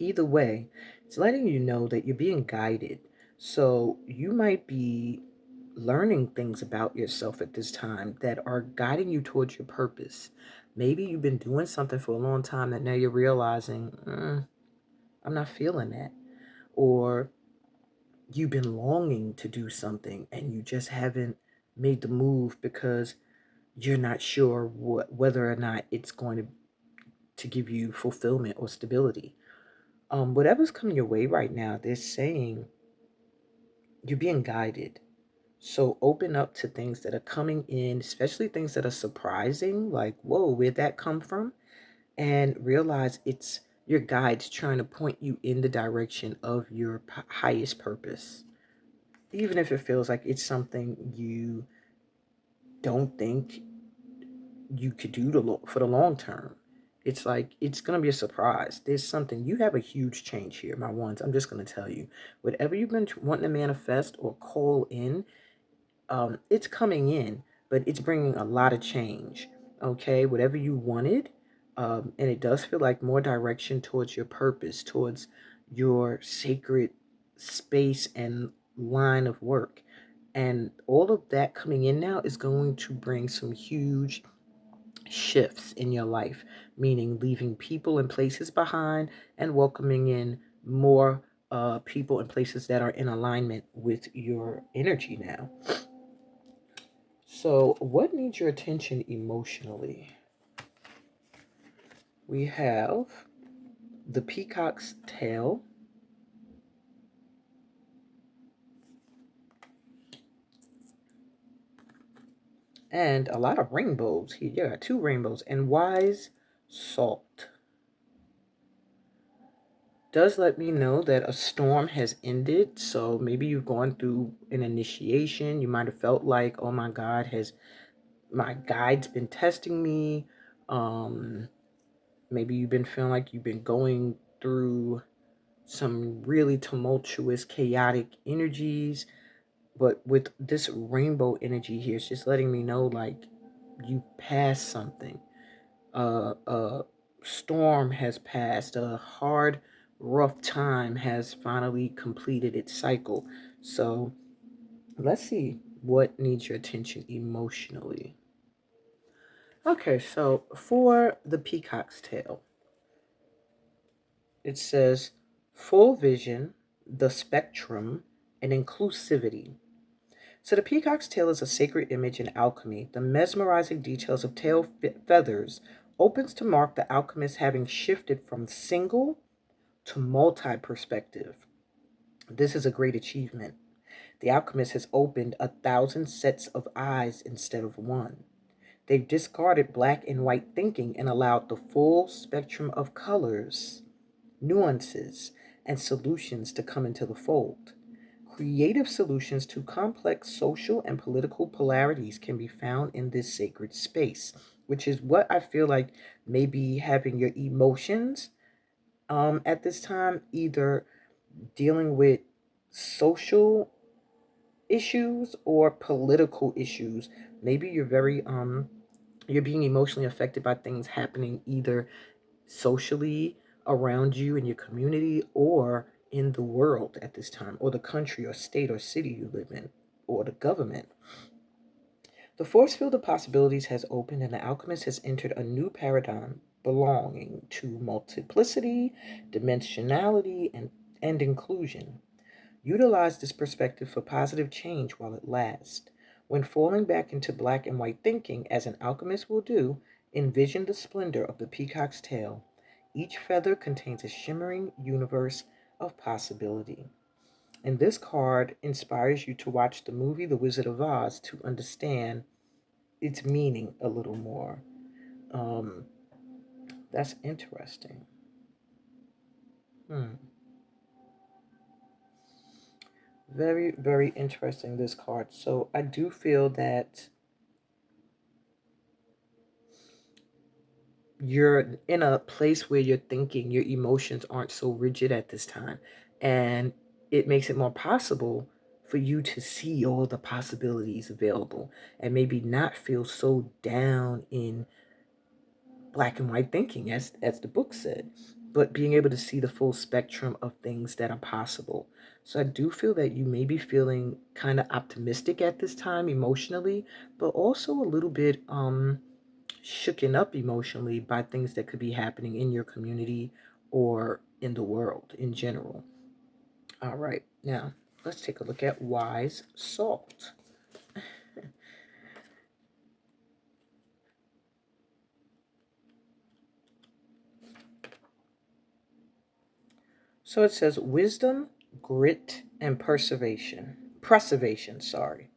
Either way, it's letting you know that you're being guided. So you might be learning things about yourself at this time that are guiding you towards your purpose. Maybe you've been doing something for a long time that now you're realizing, I'm not feeling that. Or you've been longing to do something and you just haven't made the move because you're not sure whether or not it's going to give you fulfillment or stability. Whatever's coming your way right now, they're saying you're being guided. So open up to things that are coming in, especially things that are surprising, like, whoa, where'd that come from? And realize it's your guides trying to point you in the direction of your highest purpose. Even if it feels like it's something you don't think you could do for the long term. It's like, it's going to be a surprise. There's something, you have a huge change here, my ones. I'm just going to tell you, whatever you've been wanting to manifest or call in, it's coming in, but it's bringing a lot of change. Okay, whatever you wanted, and it does feel like more direction towards your purpose, towards your sacred space and line of work. And all of that coming in now is going to bring some huge shifts in your life, meaning leaving people and places behind and welcoming in more people and places that are in alignment with your energy now. So, what needs your attention emotionally? We have the peacock's tail, and a lot of rainbows here. Yeah, two rainbows, and wise salt. Does let me know that a storm has ended. So maybe you've gone through an initiation. You might have felt like, oh my God, has my guide's been testing me? Um, Maybe you've been feeling like you've been going through some really tumultuous, chaotic energies. But with this rainbow energy here, it's just letting me know like you passed something. A storm has passed. A hard, rough time has finally completed its cycle. So let's see what needs your attention emotionally. Okay, so for the peacock's tail, it says full vision, the spectrum, and inclusivity. So the peacock's tail is a sacred image in alchemy. The mesmerizing details of tail feathers opens to mark the alchemist having shifted from single to multi-perspective. This is a great achievement. The alchemist has opened 1,000 sets of eyes instead of one. They've discarded black and white thinking and allowed the full spectrum of colors, nuances, and solutions to come into the fold. Creative solutions to complex social and political polarities can be found in this sacred space, which is what I feel like maybe having your emotions at this time, either dealing with social issues or political issues. Maybe you're being emotionally affected by things happening either socially around you in your community or in the world at this time, or the country or state or city you live in, or the government. The force field of possibilities has opened, and the alchemist has entered a new paradigm belonging to multiplicity, dimensionality, and inclusion. Utilize this perspective for positive change while it lasts. When falling back into black and white thinking, as an alchemist will do, envision the splendor of the peacock's tail. Each feather contains a shimmering universe of possibility. And this card inspires you to watch the movie The Wizard of Oz to understand its meaning a little more. Um, that's interesting. Hmm. Very, very interesting, this card. So I do feel that you're in a place where you're thinking your emotions aren't so rigid at this time. And it makes it more possible for you to see all the possibilities available and maybe not feel so down in black and white thinking, as the book said, but being able to see the full spectrum of things that are possible. So I do feel that you may be feeling kind of optimistic at this time emotionally, but also a little bit shooken up emotionally by things that could be happening in your community or in the world in general. All right, now let's take a look at wise salt. So it says wisdom, grit, and perseveration. Preservation, sorry.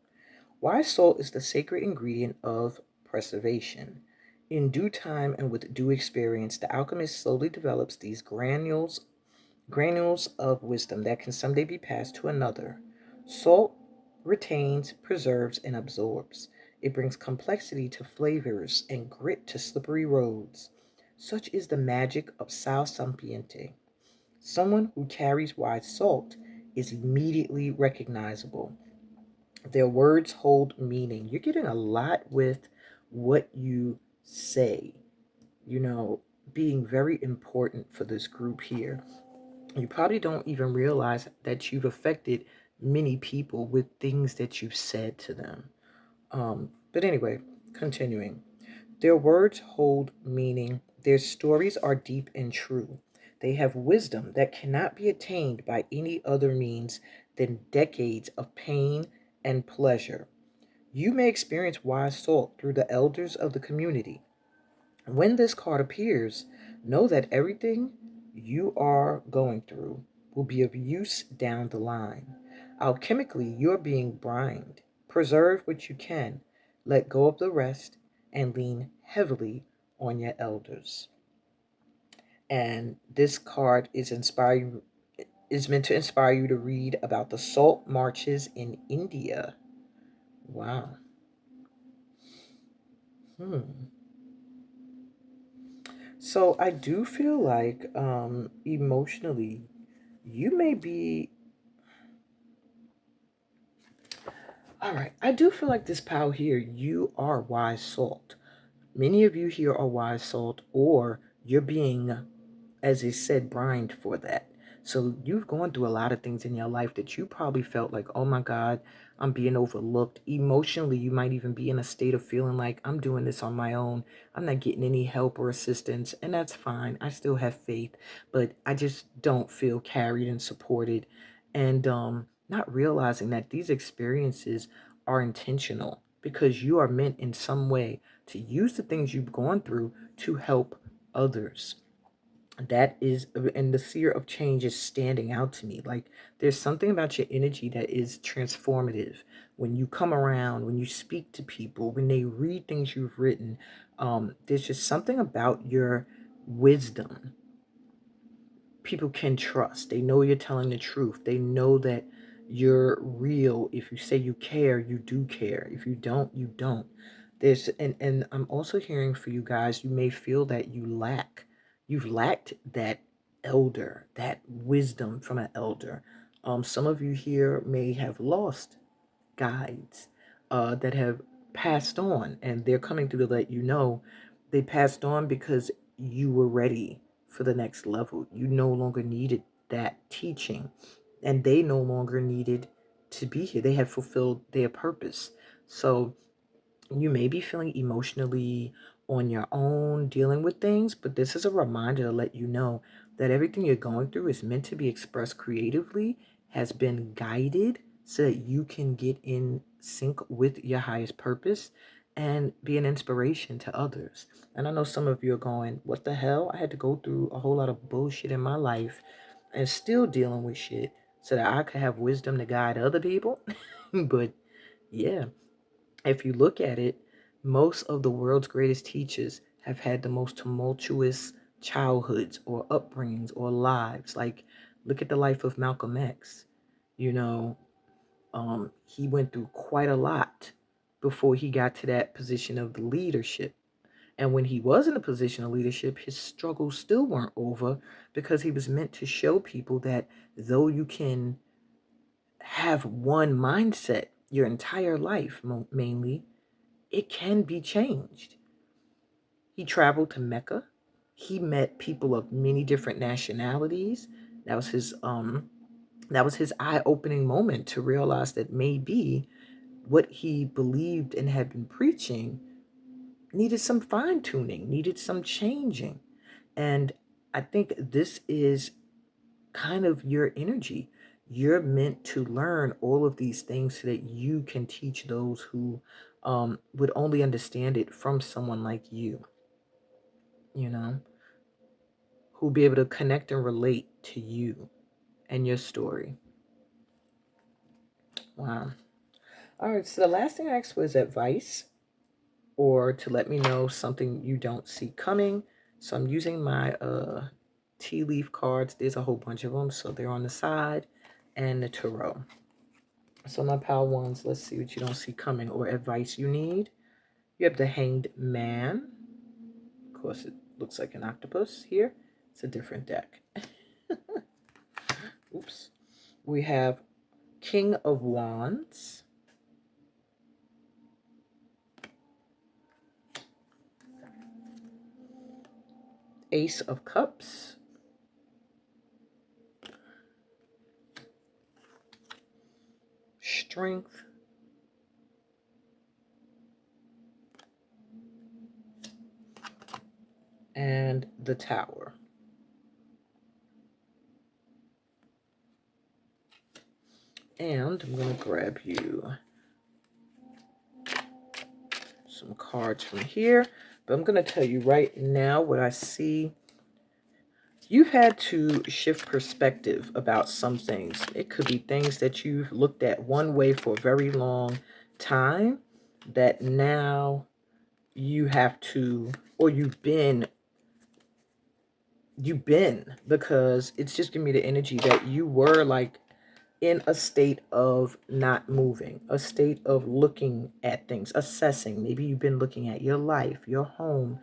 Wise salt is the sacred ingredient of preservation. In due time and with due experience, the alchemist slowly develops these granules of wisdom that can someday be passed to another. Salt retains, preserves, and absorbs. It brings complexity to flavors and grit to slippery roads. Such is the magic of sal sapiente. Someone who carries wise salt is immediately recognizable. Their words hold meaning. You're getting a lot with what you say, you know, being very important for this group here. You probably don't even realize that you've affected many people with things that you've said to them. But anyway, continuing. Their words hold meaning. Their stories are deep and true. They have wisdom that cannot be attained by any other means than decades of pain and pleasure. You may experience wise salt through the elders of the community. When this card appears, know that everything you are going through will be of use down the line. Alchemically, you're being brined. Preserve what you can, let go of the rest, and lean heavily on your elders. And this card is meant to inspire you to read about the salt marches in India. Wow. Hmm. So I do feel like emotionally you may be all right. I do feel like this pal here, you are wise salt. Many of you here are wise salt, or you're being, as it said, brined for that. So you've gone through a lot of things in your life that you probably felt like, oh my God, I'm being overlooked. Emotionally, you might even be in a state of feeling like I'm doing this on my own. I'm not getting any help or assistance, and that's fine. I still have faith, but I just don't feel carried and supported. And not realizing that these experiences are intentional because you are meant in some way to use the things you've gone through to help others. That is, and the seer of change is standing out to me. Like, there's something about your energy that is transformative. When you come around, when you speak to people, when they read things you've written, there's just something about your wisdom people can trust. They know you're telling the truth. They know that you're real. If you say you care, you do care. If you don't, you don't. And I'm also hearing for you guys, you may feel that you've lacked that elder, that wisdom from an elder. Some of you here may have lost guides that have passed on, and they're coming through to let you know they passed on because you were ready for the next level. You no longer needed that teaching, and they no longer needed to be here. They have fulfilled their purpose. So you may be feeling emotionally on your own, dealing with things, but this is a reminder to let you know that everything you're going through is meant to be expressed creatively, has been guided so that you can get in sync with your highest purpose and be an inspiration to others. And I know some of you are going, what the hell? I had to go through a whole lot of bullshit in my life and still dealing with shit so that I could have wisdom to guide other people. But yeah, if you look at it, most of the world's greatest teachers have had the most tumultuous childhoods or upbringings or lives. Like, look at the life of Malcolm X. You know, he went through quite a lot before he got to that position of the leadership. And when he was in a position of leadership, his struggles still weren't over because he was meant to show people that though you can have one mindset your entire life, mainly, it can be changed. He traveled to Mecca. He met people of many different nationalities. That was his eye-opening moment to realize that maybe what he believed and had been preaching needed some fine-tuning, needed some changing. And I think this is kind of your energy. You're meant to learn all of these things so that you can teach those who would only understand it from someone like you know, who'll be able to connect and relate to you and your story. Wow. All right, so the last thing I asked was advice or to let me know something you don't see coming. So I'm using my tea leaf cards. There's a whole bunch of them, so they're on the side, and the tarot. So my pal ones, let's see what you don't see coming or advice you need. You have the Hanged Man. Of course, it looks like an octopus here. It's a different deck. Oops. We have King of Wands. Ace of Cups. Strength. And the Tower. And I'm going to grab you some cards from here. But I'm going to tell you right now what I see. You've had to shift perspective about some things. It could be things that you've looked at one way for a very long time that now you have to, or you've been, because it's just giving me the energy that you were like in a state of not moving, a state of looking at things, assessing. Maybe you've been looking at your life, your home,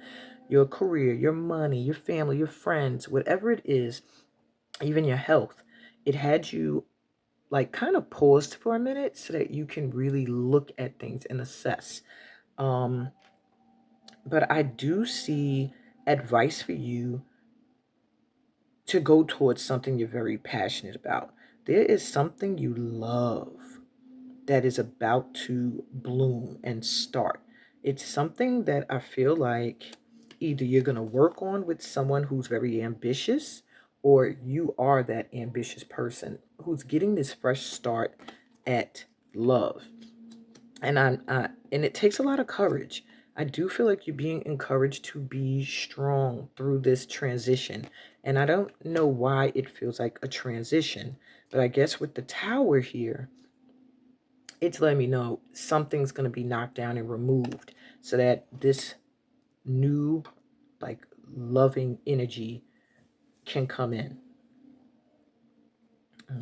your career, your money, your family, your friends, whatever it is, even your health. It had you like kind of paused for a minute so that you can really look at things and assess. Um, but I do see advice for you to go towards something you're very passionate about. There is something you love that is about to bloom and start. It's something that I feel like either you're going to work on with someone who's very ambitious, or you are that ambitious person who's getting this fresh start at love. And it takes a lot of courage. I do feel like you're being encouraged to be strong through this transition. And I don't know why it feels like a transition, but I guess with the tower here, it's letting me know something's going to be knocked down and removed so that this new, like, loving energy can come in.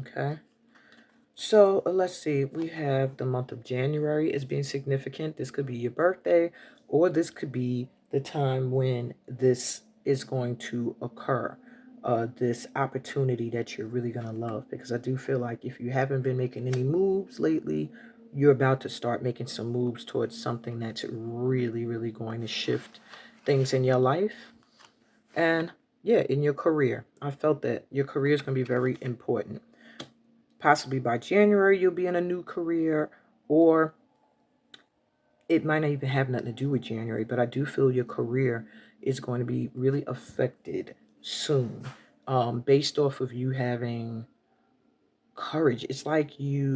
Okay. So let's see, we have the month of January as being significant. This could be your birthday, or this could be the time when this is going to occur. This opportunity that you're really going to love. Because I do feel like if you haven't been making any moves lately, you're about to start making some moves towards something that's really, really going to shift things in your life. And yeah, in your career. I felt that your career is going to be very important. Possibly by January, you'll be in a new career, or it might not even have nothing to do with January, but I do feel your career is going to be really affected soon, based off of you having courage. It's like it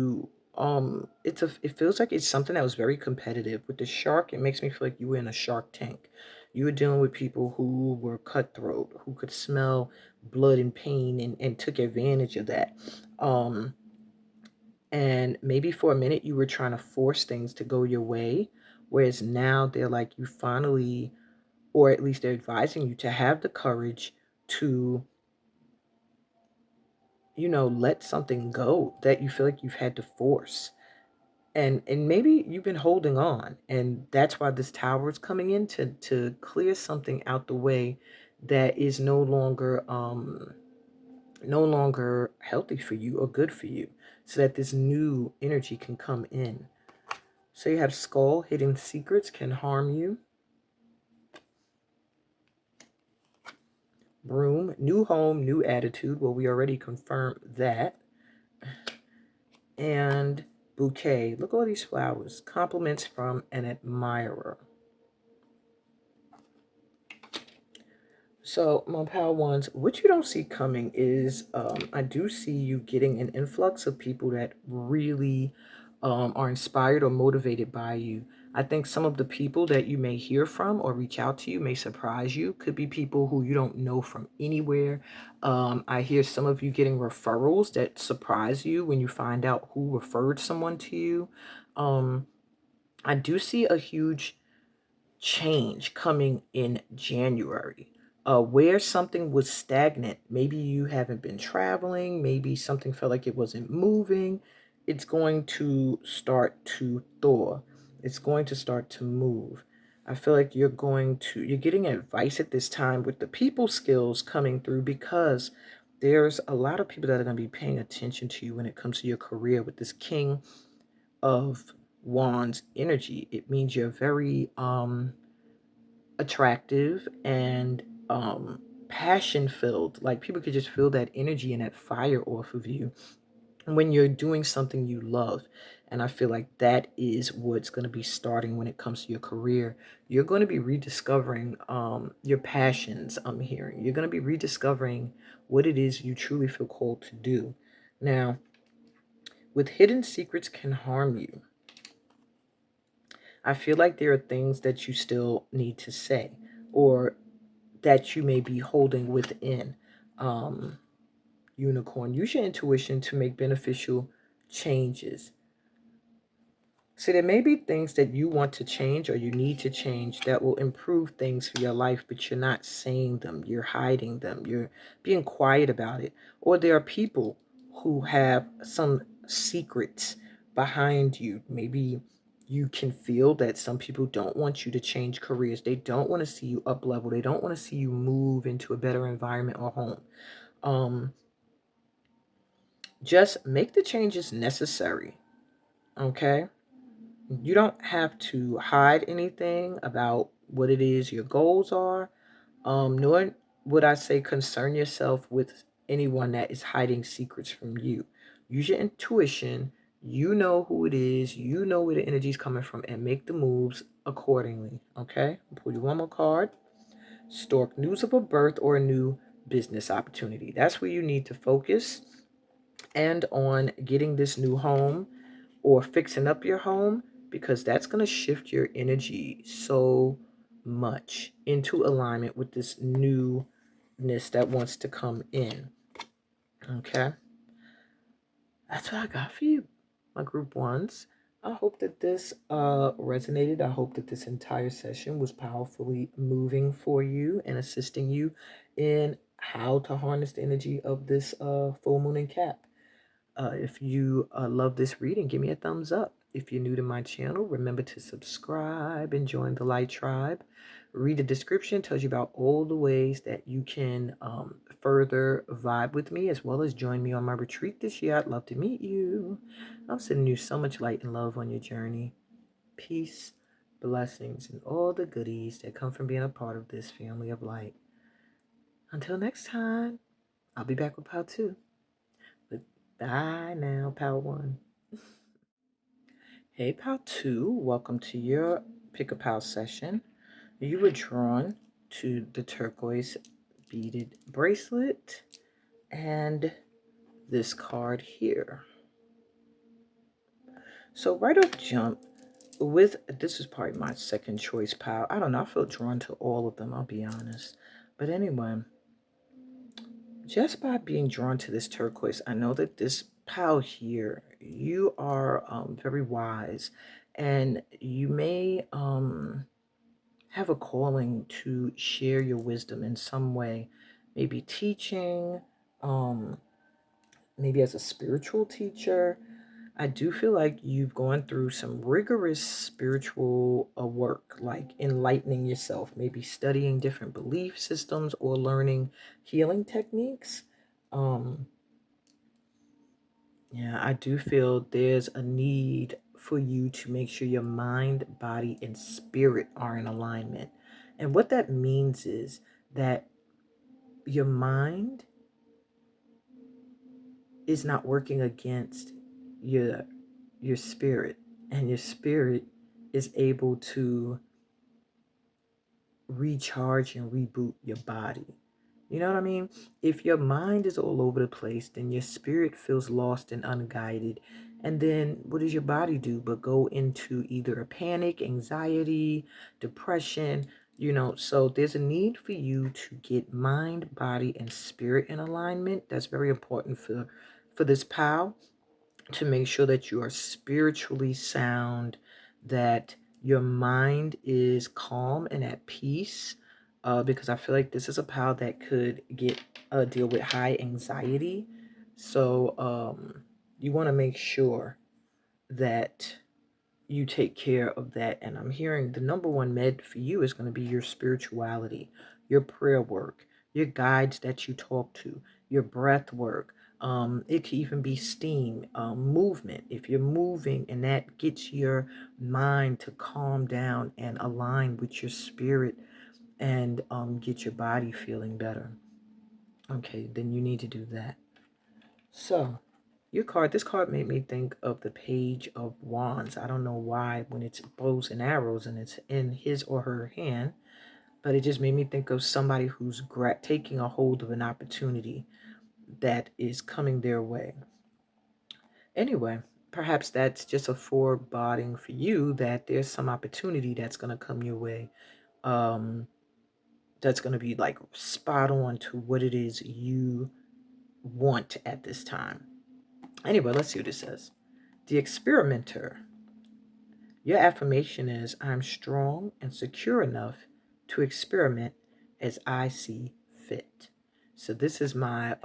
feels like it's something that was very competitive. With the shark, it makes me feel like you were in a shark tank. You were dealing with people who were cutthroat, who could smell blood and pain, and took advantage of that. And maybe for a minute you were trying to force things to go your way, whereas now they're like, you finally, or at least they're advising you to have the courage to, let something go that you feel like you've had to force. And maybe you've been holding on, and that's why this tower is coming in to clear something out the way that is no longer healthy for you or good for you, so that this new energy can come in. So you have skull, hidden secrets can harm you. Broom, new home, new attitude. Well, we already confirmed that. And bouquet. Look at all these flowers. Compliments from an admirer. So, my pal ones, what you don't see coming is I do see you getting an influx of people that really are inspired or motivated by you. I think some of the people that you may hear from or reach out to you may surprise you. Could be people who you don't know from anywhere. I hear some of you getting referrals that surprise you when you find out who referred someone to you. Um, I do see a huge change coming in January. Where something was stagnant, maybe you haven't been traveling, maybe something felt like it wasn't moving, it's going to start to thaw. It's going to start to move. I feel like you're getting advice at this time with the people skills coming through, because there's a lot of people that are going to be paying attention to you when it comes to your career with this King of Wands energy. It means you're very attractive and passion filled. Like, people could just feel that energy and that fire off of you when you're doing something you love. And I feel like that is what's going to be starting when it comes to your career. You're going to be rediscovering your passions. I'm hearing you're going to be rediscovering what it is you truly feel called to do. Now, with hidden secrets can harm you, I feel like there are things that you still need to say, or that you may be holding within. Um, Unicorn, use your intuition to make beneficial changes. So there may be things that you want to change or you need to change that will improve things for your life, but you're not saying them. You're hiding them. You're being quiet about it. Or there are people who have some secrets behind you. Maybe you can feel that some people don't want you to change careers. They don't want to see you up level. They don't want to see you move into a better environment or home. Um, just make the changes necessary. Okay? You don't have to hide anything about what it is your goals are, nor would I say concern yourself with anyone that is hiding secrets from you. Use your intuition, You know who it is. You know where the energy is coming from, and make the moves accordingly. Okay? I'll pull you one more card. Stork, news of a birth or a new business opportunity. That's where you need to focus, and on getting this new home or fixing up your home, because that's going to shift your energy so much into alignment with this newness that wants to come in. Okay? That's what I got for you, my group ones. I hope that this resonated. I hope that this entire session was powerfully moving for you and assisting you in how to harness the energy of this full moon in Cap. If you love this reading, give me a thumbs up. If you're new to my channel, remember to subscribe and join the Light Tribe. Read the description, tells you about all the ways that you can further vibe with me, as well as join me on my retreat this year. I'd love to meet you. I'm sending you so much light and love on your journey. Peace, blessings, and all the goodies that come from being a part of this family of light. Until next time, I'll be back with Part 2. But bye now, Pal 1. Hey, Pal 2, welcome to your Pick a Pal session. You were drawn to the turquoise beaded bracelet and this card here. So right off jump, this is probably my second choice, Pal. I don't know, I feel drawn to all of them, I'll be honest. But anyway, just by being drawn to this turquoise, I know that this pal here, you are very wise, and you may have a calling to share your wisdom in some way, maybe teaching, um, maybe as a spiritual teacher. I do feel like you've gone through some rigorous spiritual work, like enlightening yourself, maybe studying different belief systems or learning healing techniques. Um, yeah, I do feel there's a need for you to make sure your mind, body, and spirit are in alignment. And what that means is that your mind is not working against your spirit, and your spirit is able to recharge and reboot your body. You know what I mean? If your mind is all over the place, then your spirit feels lost and unguided. And then what does your body do but go into either a panic, anxiety, depression, so there's a need for you to get mind, body, and spirit in alignment. That's very important for this pal, to make sure that you are spiritually sound, that your mind is calm and at peace, because I feel like this is a pal that could deal with high anxiety. So you want to make sure that you take care of that. And I'm hearing the number one med for you is going to be your spirituality, your prayer work, your guides that you talk to, your breath work. It can even be steam, movement. If you're moving and that gets your mind to calm down and align with your spirit, and get your body feeling better, okay, then you need to do that. So this card made me think of the Page of Wands. I don't know why, when it's bows and arrows and it's in his or her hand, but it just made me think of somebody who's taking a hold of an opportunity that is coming their way. Anyway, perhaps that's just a foreboding for you that there's some opportunity that's going to come your way, that's going to be like spot on to what it is you want at this time. Anyway, let's see what it says. The Experimenter. Your affirmation is, I'm strong and secure enough to experiment as I see fit. So this is my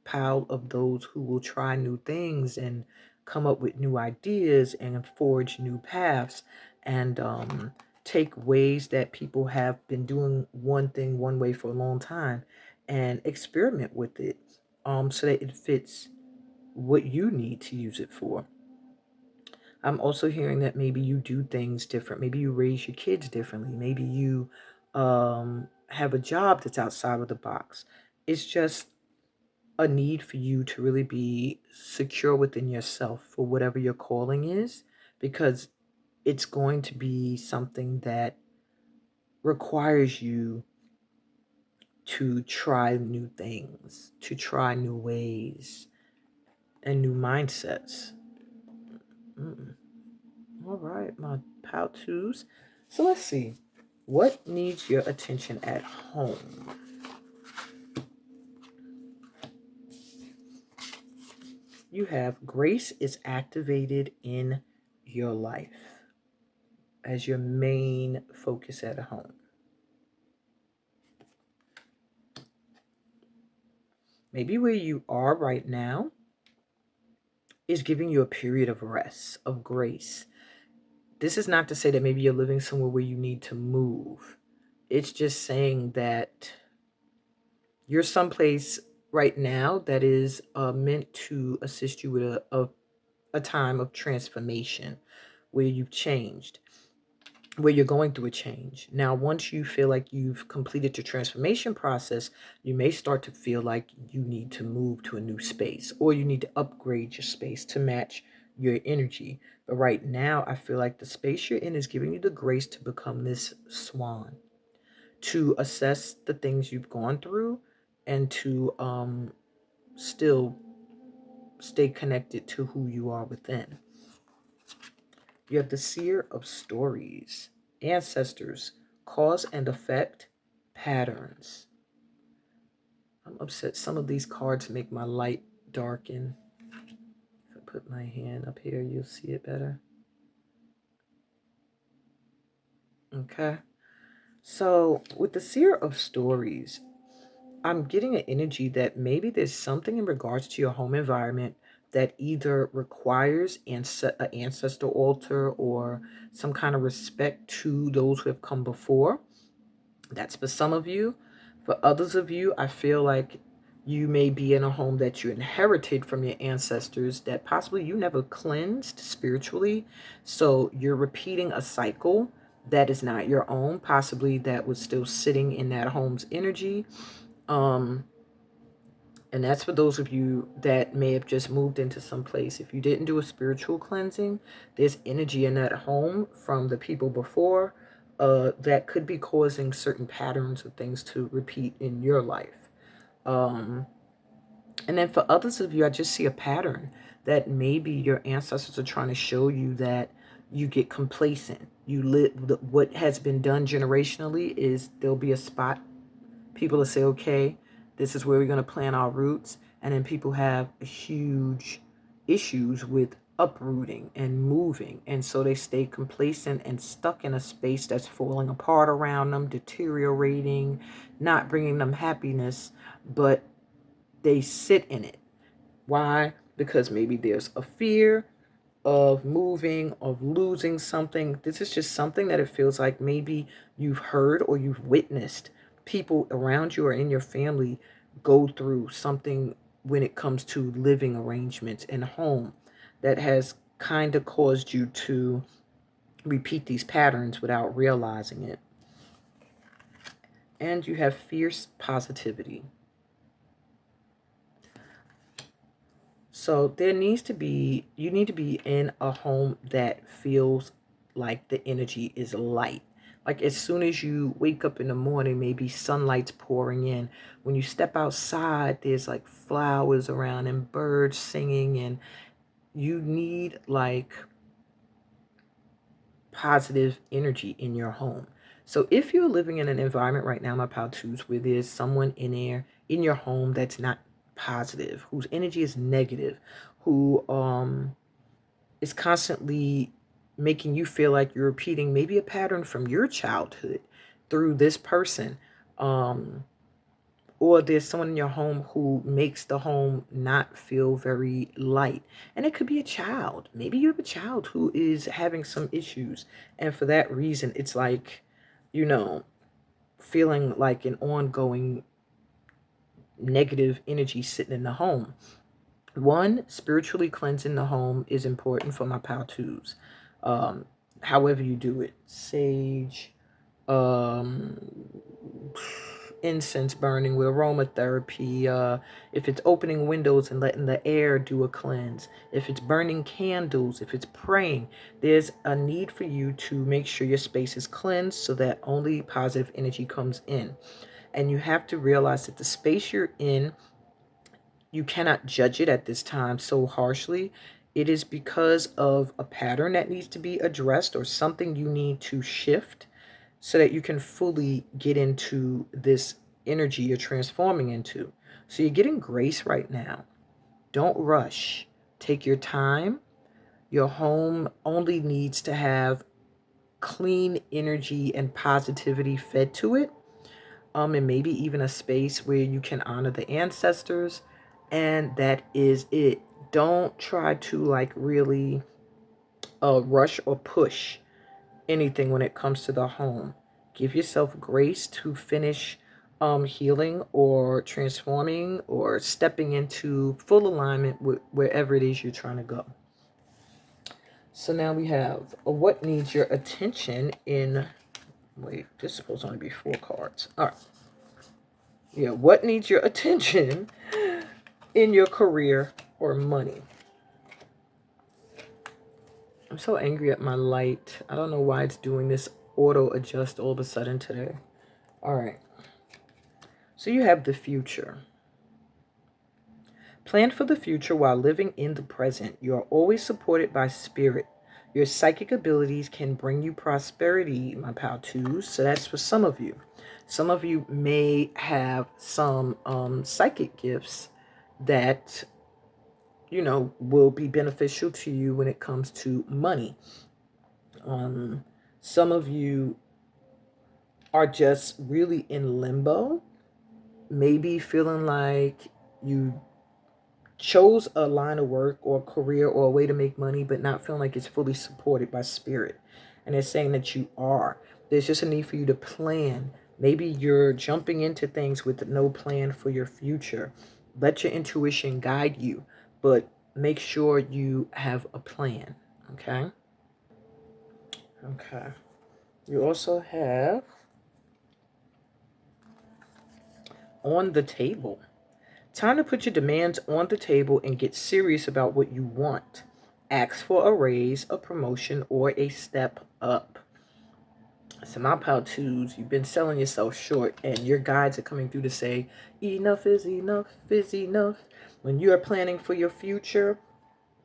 pile of those who will try new things and come up with new ideas and forge new paths, and take ways that people have been doing one thing one way for a long time and experiment with it, so that it fits what you need to use it for. I'm also hearing that maybe you do things different. Maybe you raise your kids differently. Maybe you have a job that's outside of the box. It's just a need for you to really be secure within yourself for whatever your calling is, because it's going to be something that requires you to try new things, to try new ways and new mindsets. All right, my pal twos. So let's see. What needs your attention at home? You have grace is activated in your life as your main focus at home. Maybe where you are right now is giving you a period of rest, of grace. This is not to say that maybe you're living somewhere where you need to move. It's just saying that you're someplace right now that is meant to assist you with a time of transformation where you've changed, where you're going through a change. Now, once you feel like you've completed your transformation process, you may start to feel like you need to move to a new space, or you need to upgrade your space to match your energy. But right now, I feel like the space you're in is giving you the grace to become this swan, to assess the things you've gone through, and to still stay connected to who you are within. You have the seer of stories, ancestors, cause and effect, patterns. I'm upset. Some of these cards make my light darken. If I put my hand up here, you'll see it better. Okay. So with the seer of stories, I'm getting an energy that maybe there's something in regards to your home environment that either requires an ancestor altar or some kind of respect to those who have come before. That's for some of you. For others of you, I feel like you may be in a home that you inherited from your ancestors that possibly you never cleansed spiritually. So you're repeating a cycle that is not your own, possibly that was still sitting in that home's energy. And that's for those of you that may have just moved into some place. If you didn't do a spiritual cleansing, there's energy in that home from the people before that could be causing certain patterns of things to repeat in your life. And then for others of you, I just see a pattern that maybe your ancestors are trying to show you that you get complacent. You live what has been done generationally is there'll be a spot. People will say, okay, this is where we're going to plant our roots. And then people have huge issues with uprooting and moving. And so they stay complacent and stuck in a space that's falling apart around them, deteriorating, not bringing them happiness, but they sit in it. Why? Because maybe there's a fear of moving, of losing something. This is just something that it feels like maybe you've heard or you've witnessed people around you or in your family go through something when it comes to living arrangements and home that has kind of caused you to repeat these patterns without realizing it. And you have fierce positivity. So you need to be in a home that feels like the energy is light. Like as soon as you wake up in the morning, maybe sunlight's pouring in. When you step outside, there's like flowers around and birds singing, and you need like positive energy in your home. So if you're living in an environment right now, my pal twos, where there's someone in there in your home that's not positive, whose energy is negative, who is constantly making you feel like you're repeating maybe a pattern from your childhood through this person, or there's someone in your home who makes the home not feel very light. And it could be a child. Maybe you have a child who is having some issues. And for that reason, it's like, feeling like an ongoing negative energy sitting in the home. One, spiritually cleansing the home is important for my pal twos. However you do it. Sage, incense burning with aromatherapy, if it's opening windows and letting the air do a cleanse, if it's burning candles, if it's praying, there's a need for you to make sure your space is cleansed so that only positive energy comes in. And you have to realize that the space you're in, you cannot judge it at this time so harshly. It is because of a pattern that needs to be addressed or something you need to shift so that you can fully get into this energy you're transforming into. So you're getting grace right now. Don't rush. Take your time. Your home only needs to have clean energy and positivity fed to it. And maybe even a space where you can honor the ancestors. And that is it. Don't try to like really rush or push anything when it comes to the home. Give yourself grace to finish healing or transforming or stepping into full alignment with wherever it is you're trying to go. So now we have what needs your attention in, wait, this is supposed to only be 4 cards. All right. Yeah, what needs your attention in your career or money? I'm so angry at my light. I don't know why it's doing this auto adjust all of a sudden today. All right. So you have the future. Plan for the future while living in the present. You are always supported by spirit. Your psychic abilities can bring you prosperity, my pal twos. So that's for some of you. Some of you may have some psychic gifts that, you know, will be beneficial to you when it comes to money. Some of you are just really in limbo, maybe feeling like you chose a line of work or career or a way to make money, but not feeling like it's fully supported by spirit. And it's saying that you are. There's just a need for you to plan. Maybe you're jumping into things with no plan for your future. Let your intuition guide you, but make sure you have a plan. Okay? Okay. You also have on the table. Time to put your demands on the table and get serious about what you want. Ask for a raise, a promotion, or a step up. So my pal twos, you've been selling yourself short and your guides are coming through to say, enough is enough is enough. When you are planning for your future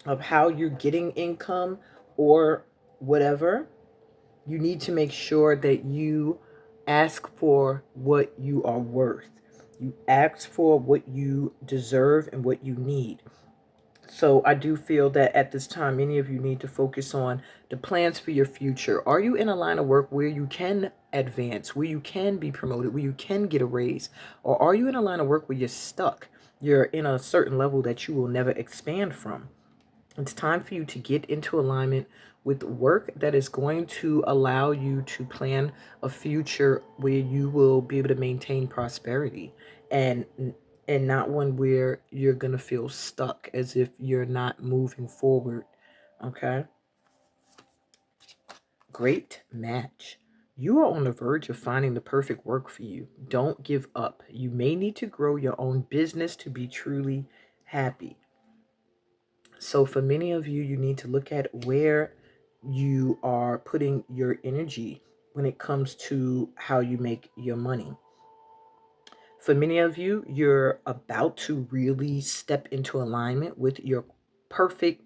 of how you're getting income or whatever, you need to make sure that you ask for what you are worth. You ask for what you deserve and what you need. So I do feel that at this time, many of you need to focus on the plans for your future. Are you in a line of work where you can advance, where you can be promoted, where you can get a raise? Or are you in a line of work where you're stuck? You're in a certain level that you will never expand from. It's time for you to get into alignment with work that is going to allow you to plan a future where you will be able to maintain prosperity and not one where you're going to feel stuck as if you're not moving forward. Okay? Great match. You are on the verge of finding the perfect work for you. Don't give up. You may need to grow your own business to be truly happy. So for many of you, you need to look at where you are putting your energy when it comes to how you make your money. For many of you, you're about to really step into alignment with your perfect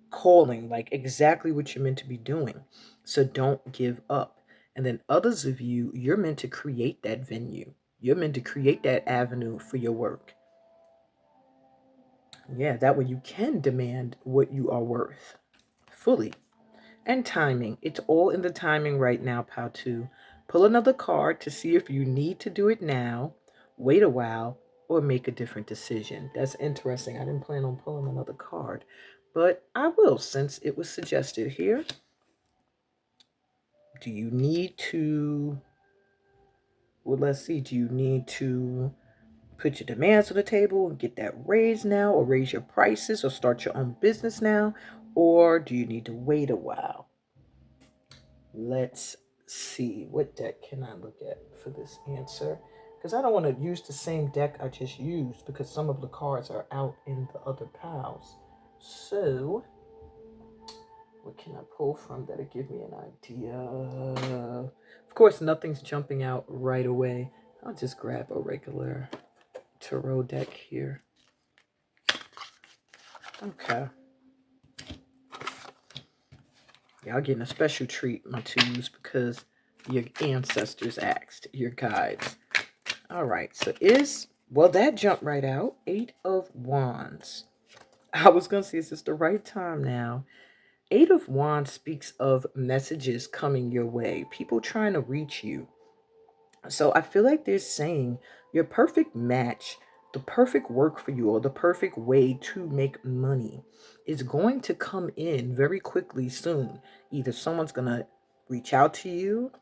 calling, like exactly what you're meant to be doing. So don't give up. And then others of you, you're meant to create that venue. You're meant to create that avenue for your work. Yeah, that way you can demand what you are worth fully. And timing. It's all in the timing right now, pal 2. Pull another card to see if you need to do it now, wait a while, or make a different decision. That's interesting. I didn't plan on pulling another card, but I will since it was suggested here. Do you need to, well, let's see. Do you need to put your demands on the table and get that raise now, or raise your prices, or start your own business now? Or do you need to wait a while? Let's see. What deck can I look at for this answer? because I don't want to use the same deck I just used because some of the cards are out in the other piles. So, what can I pull from that'll give me an idea? Of course, nothing's jumping out right away. I'll just grab a regular tarot deck here. Okay. Y'all getting a special treat, my twos, because your ancestors asked, your guides. All right, so well, that jumped right out. 8 of Wands. I was going to say, is this the right time now? 8 of Wands speaks of messages coming your way, people trying to reach you. So I feel like they're saying your perfect match, the perfect work for you, or the perfect way to make money is going to come in very quickly soon. Either someone's going to reach out to you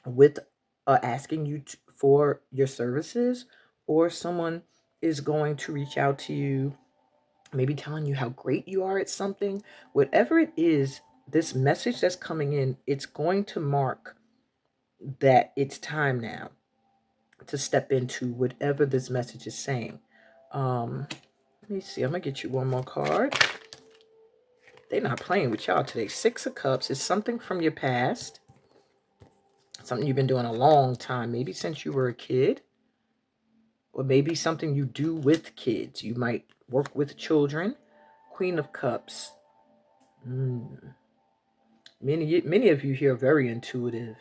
with asking you for your services, or someone is going to reach out to you, maybe telling you how great you are at something. Whatever it is, this message that's coming in, it's going to mark that it's time now to step into whatever this message is saying. Let me see. I'm going to get you one more card. They're not playing with y'all today. 6 of Cups is something from your past. Something you've been doing a long time. Maybe since you were a kid. Or maybe something you do with kids. You might work with children. Queen of Cups. Many of you here are very intuitive,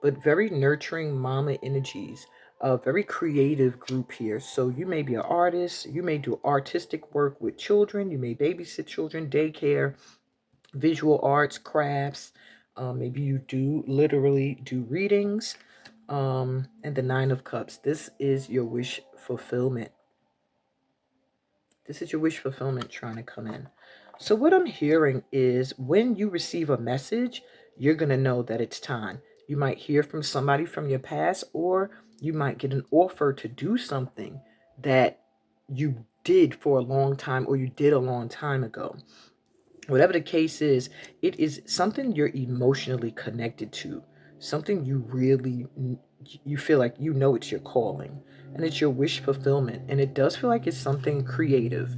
but very nurturing mama energies. A very creative group here. So you may be an artist. You may do artistic work with children. You may babysit children, daycare, visual arts, crafts. Maybe you do literally do readings. And the 9 of Cups. This is your wish fulfillment. This is your wish fulfillment trying to come in. So what I'm hearing is when you receive a message, you're going to know that it's time. You might hear from somebody from your past, or you might get an offer to do something that you did for a long time, or you did a long time ago. Whatever the case is, it is something you're emotionally connected to, something you feel like you know it's your calling, and it's your wish fulfillment. And it does feel like it's something creative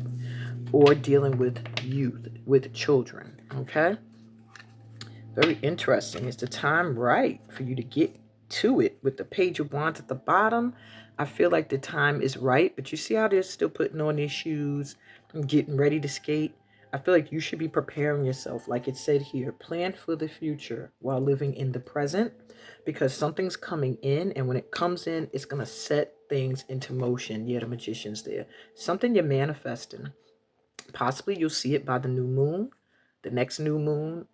or dealing with youth, with children, okay? Very interesting. Is the time right for you to get to it with the Page of Wands at the bottom? I feel like the time is right, but you see how they're still putting on their shoes and getting ready to skate? I feel like you should be preparing yourself, like it said here, plan for the future while living in the present, because something's coming in, and when it comes in, it's going to set things into motion. Yeah, the Magician's there. Something you're manifesting. Possibly you'll see it by the new moon, the next new moon,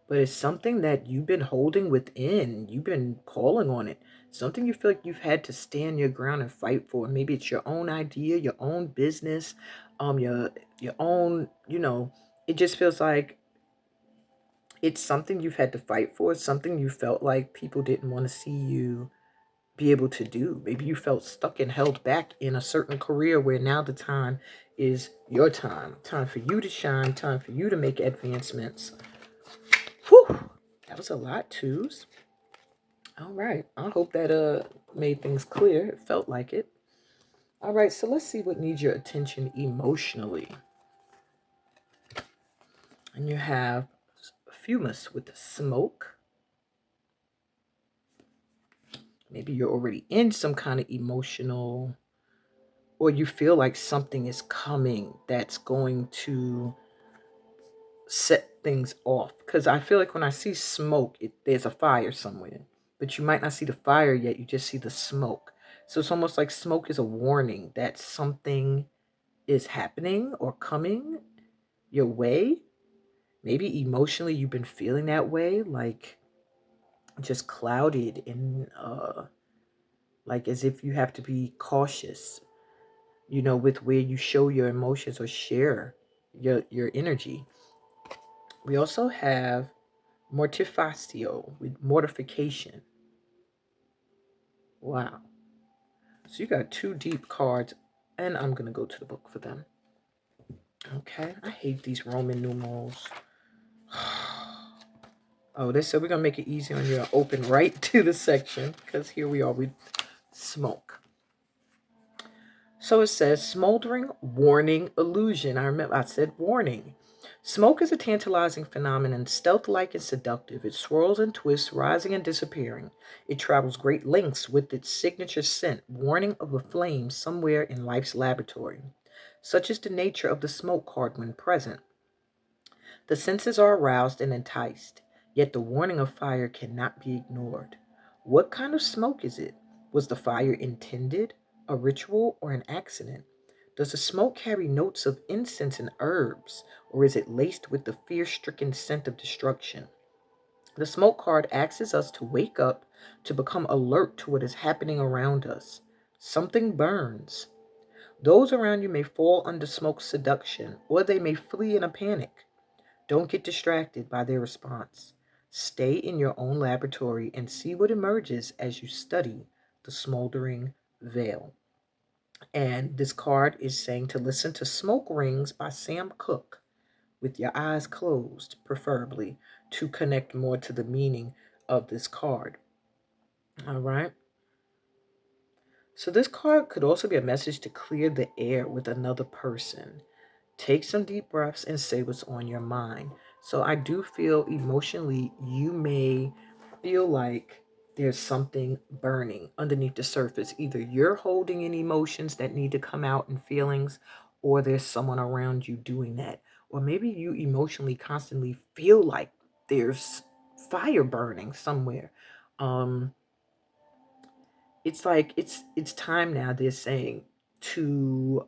but it's something that you've been holding within. You've been calling on it. Something you feel like you've had to stand your ground and fight for. Maybe it's your own idea, your own business, your own, it just feels like it's something you've had to fight for. It's something you felt like people didn't want to see you be able to do. Maybe you felt stuck and held back in a certain career where now the time is your time. Time for you to shine. Time for you to make advancements. Whew, that was a lot, twos. All right. I hope that made things clear. It felt like it. All right, so let's see what needs your attention emotionally. And you have Fumus with the smoke. Maybe you're already in some kind of emotional, or you feel like something is coming that's going to set things off. Because I feel like when I see smoke, there's a fire somewhere. But you might not see the fire yet, you just see the smoke. So it's almost like smoke is a warning that something is happening or coming your way. Maybe emotionally you've been feeling that way, like just clouded and like as if you have to be cautious, with where you show your emotions or share your energy. We also have Mortificio with mortification. Wow. So you got 2 deep cards, and I'm going to go to the book for them. Okay. I hate these Roman numerals. Oh, they said we're going to make it easy on you. Open right to the section, because here we are. smoke. So it says smoldering, warning, illusion. I remember I said warning. Smoke is a tantalizing phenomenon, stealth-like and seductive. It swirls and twists, rising and disappearing. It travels great lengths with its signature scent, warning of a flame somewhere in life's laboratory. Such is the nature of the smoke card when present. The senses are aroused and enticed, yet the warning of fire cannot be ignored. What kind of smoke is it? Was the fire intended, a ritual, or an accident? Does the smoke carry notes of incense and herbs, or is it laced with the fear stricken scent of destruction? The smoke card asks us to wake up, to become alert to what is happening around us. Something burns. Those around you may fall under smoke seduction, or they may flee in a panic. Don't get distracted by their response. Stay in your own laboratory and see what emerges as you study the smoldering veil. And this card is saying to listen to Smoke Rings by Sam Cooke with your eyes closed, preferably, to connect more to the meaning of this card. All right. So, this card could also be a message to clear the air with another person. Take some deep breaths and say what's on your mind. So I do feel emotionally you may feel like there's something burning underneath the surface. Either you're holding in emotions that need to come out in feelings, or there's someone around you doing that. Or maybe you emotionally constantly feel like there's fire burning somewhere. Um, it's like it's time now, they're saying, to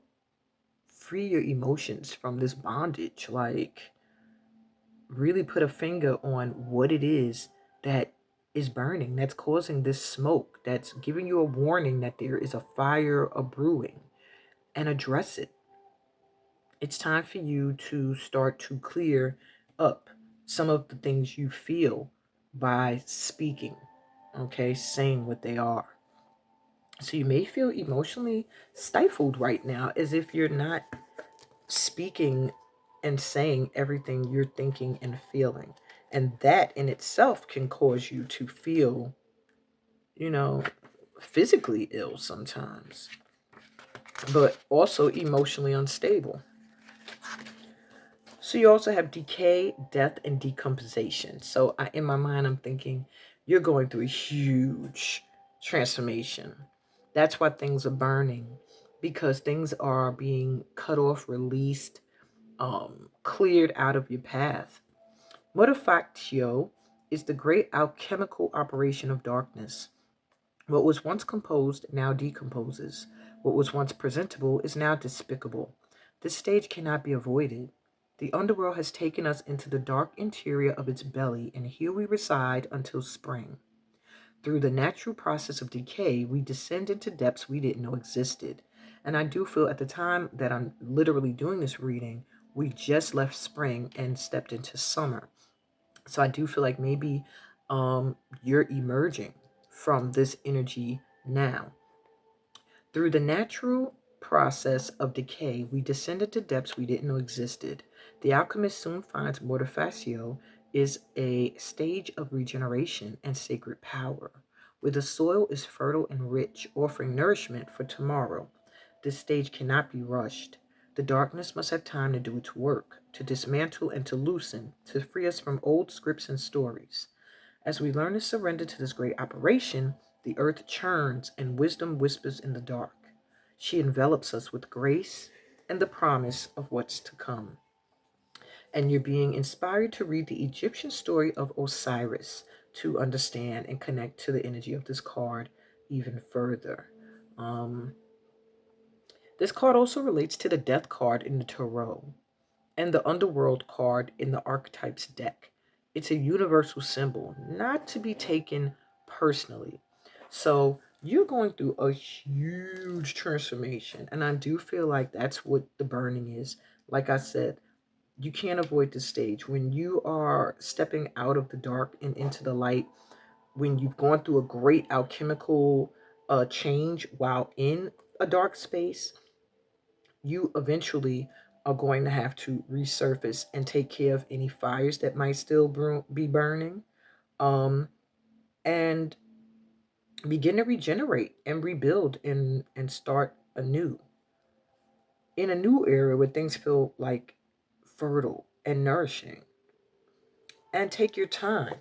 free your emotions from this bondage. Like, really put a finger on what it is that is burning, that's causing this smoke, that's giving you a warning that there is a fire a brewing, and address it. It's time for you to start to clear up some of the things you feel by speaking, okay, saying what they are. So you may feel emotionally stifled right now, as if you're not speaking and saying everything you're thinking and feeling. And that in itself can cause you to feel, you know, physically ill sometimes, but also emotionally unstable. So you also have decay, death, and decomposition. So in my mind, I'm thinking you're going through a huge transformation. That's why things are burning, because things are being cut off, released, cleared out of your path. Modificatio is the great alchemical operation of darkness. What was once composed now decomposes. What was once presentable is now despicable. This stage cannot be avoided. The underworld has taken us into the dark interior of its belly, and here we reside until spring. Through the natural process of decay, we descend into depths we didn't know existed. And I do feel at the time that I'm literally doing this reading, we just left spring and stepped into summer. So I do feel like maybe you're emerging from this energy now. Through the natural process of decay, we descended to depths we didn't know existed. The alchemist soon finds mortificio is a stage of regeneration and sacred power, where the soil is fertile and rich, offering nourishment for tomorrow. This stage cannot be rushed. The darkness must have time to do its work, to dismantle and to loosen, to free us from old scripts and stories. As we learn to surrender to this great operation, the earth churns and wisdom whispers in the dark. She envelops us with grace and the promise of what's to come. And you're being inspired to read the Egyptian story of Osiris to understand and connect to the energy of this card even further. Um, this card also relates to the death card in the Tarot and the underworld card in the archetypes deck. It's a universal symbol, not to be taken personally. So you're going through a huge transformation, and I do feel like that's what the burning is. Like I said, you can't avoid the stage. When you are stepping out of the dark and into the light, when you've gone through a great alchemical change while in a dark space, you eventually are going to have to resurface and take care of any fires that might still be burning. Um, and begin to regenerate and rebuild and start anew in a new area where things feel like fertile and nourishing. And take your time.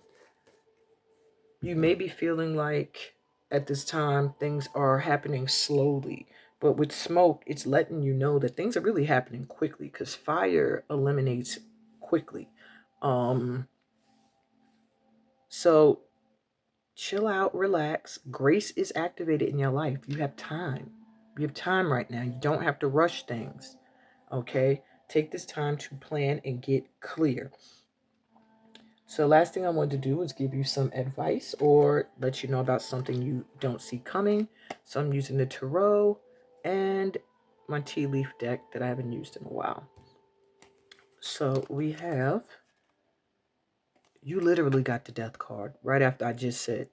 You may be feeling like at this time things are happening slowly, but with smoke, it's letting you know that things are really happening quickly because fire eliminates quickly. Um, so chill out, relax. Grace is activated in your life. You have time. You have time right now. You don't have to rush things. Okay? Take this time to plan and get clear. So last thing I wanted to do is give you some advice or let you know about something you don't see coming. So I'm using the tarot and my tea leaf deck that I haven't used in a while. So we have, you literally got the death card right after I just said,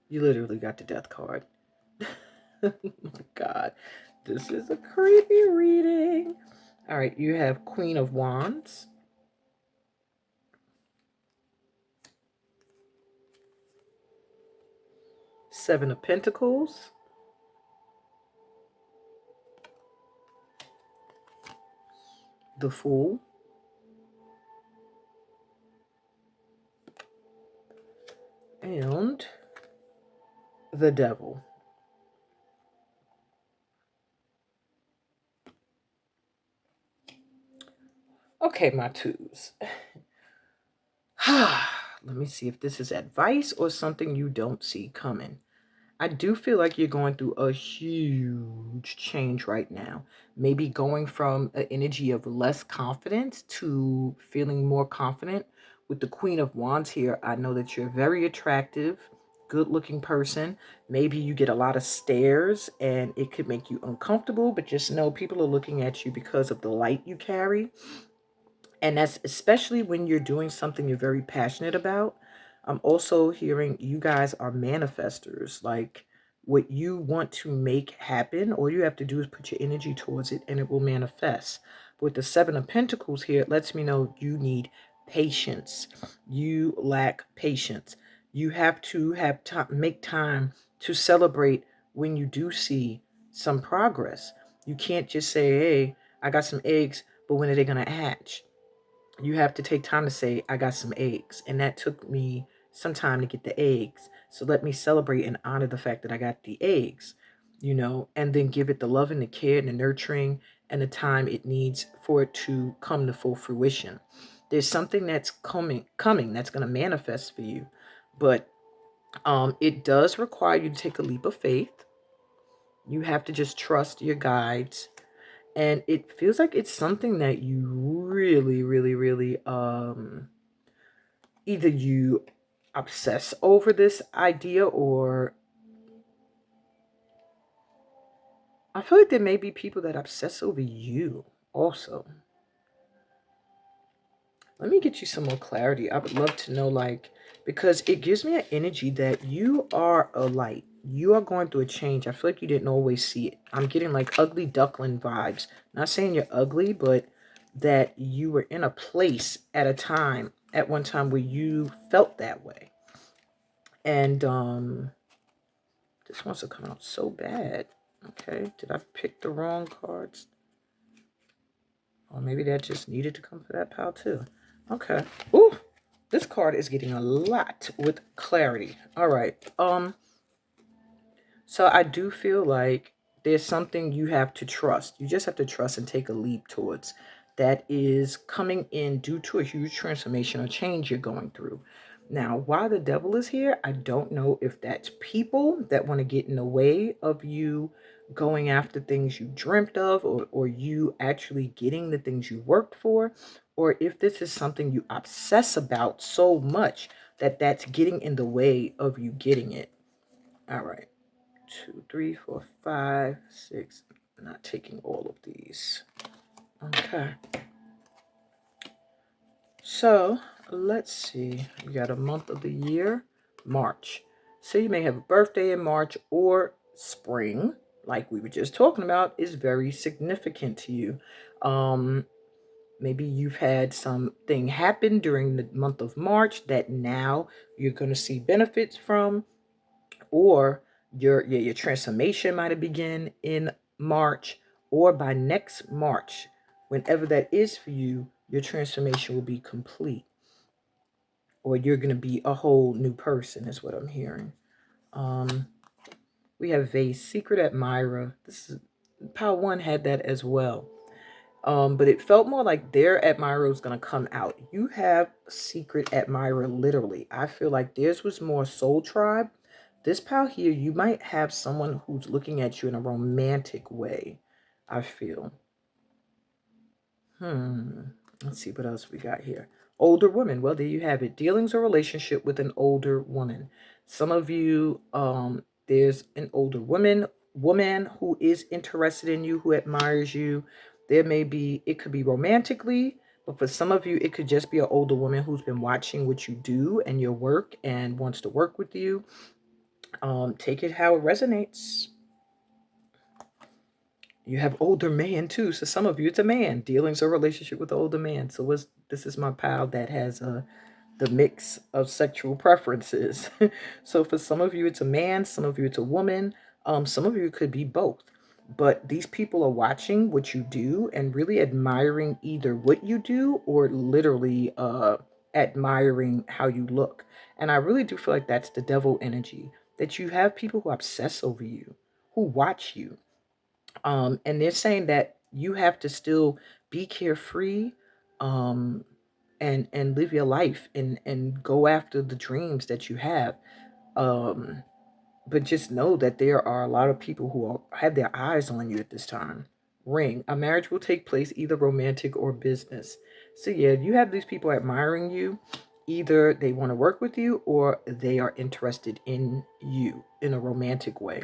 you literally got the death card. Oh my God, this is a creepy reading. All right, you have Queen of Wands, Seven of Pentacles, the Fool, and the Devil. Okay, my twos. Let me see if this is advice or something you don't see coming. I do feel like you're going through a huge change right now. Maybe going from an energy of less confidence to feeling more confident. With the Queen of Wands here, I know that you're very attractive, good looking person. Maybe you get a lot of stares and it could make you uncomfortable, but just know people are looking at you because of the light you carry. And that's especially when you're doing something you're very passionate about. I'm also hearing you guys are manifestors. Like what you want to make happen, all you have to do is put your energy towards it and it will manifest. With the Seven of Pentacles here, it lets me know you need patience. You lack patience. You have to have time, make time to celebrate when you do see some progress. You can't just say, hey, I got some eggs, but when are they going to hatch? You have to take time to say, I got some eggs. And that took me some time to get the eggs. So let me celebrate and honor the fact that I got the eggs, and then give it the love and the care and the nurturing and the time it needs for it to come to full fruition. There's something that's coming that's going to manifest for you. But it does require you to take a leap of faith. You have to just trust your guides, and it feels like it's something that you really, really, really, either you obsess over this idea, or I feel like there may be people that obsess over you also. Let me get you some more clarity. I would love to know, because it gives me an energy that you are a light. You are going through a change. I feel like you didn't always see it. I'm getting like ugly duckling vibes. Not saying you're ugly, but that you were in a place at one time where you felt that way. And this wants to come out so bad. Okay, did I pick the wrong cards? Or maybe that just needed to come for that pile too. Okay. Ooh, this card is getting a lot with clarity. All right. So I do feel like there's something you have to trust. You just have to trust and take a leap towards that is coming in due to a huge transformation or change you're going through. Now, why the devil is here, I don't know if that's people that want to get in the way of you going after things you dreamt of, or you actually getting the things you worked for, or if this is something you obsess about so much that that's getting in the way of you getting it. All right. 2, 3, 4, 5, 6. I'm not taking all of these. Okay. So let's see. You got a month of the year, March. So you may have a birthday in March, or spring, like we were just talking about, is very significant to you. Maybe you've had something happen during the month of March that now you're going to see benefits from, or your transformation might have begun in March, or by next March, whenever that is for you, your transformation will be complete, or you're going to be a whole new person, is what I'm hearing. We have Vase, Secret Admirer. This is Power One had that as well. But it felt more like their admirer was gonna come out. You have Secret Admirer, literally. I feel like theirs was more Soul Tribe. This pal here, you might have someone who's looking at you in a romantic way, I feel. Let's see what else we got here. Older woman. Well, there you have it. Dealings or relationship with an older woman. Some of you, there's an older woman who is interested in you, who admires you. There may be, it could be romantically, but for some of you, it could just be an older woman who's been watching what you do and your work and wants to work with you. Take it how it resonates. You have older man too. So some of you, it's a man. Dealings or relationship with an older man. So this is my pal that has the mix of sexual preferences. So for some of you, it's a man. Some of you, it's a woman. Some of you could be both. But these people are watching what you do and really admiring either what you do or literally admiring how you look. And I really do feel like that's the devil energy. That you have people who obsess over you, who watch you, and they're saying that you have to still be carefree, um, and live your life and go after the dreams that you have. Um, but just know that there are a lot of people who have their eyes on you at this time. Ring. A marriage will take place, either romantic or business. So yeah, you have these people admiring you. Either they want to work with you or they are interested in you in a romantic way.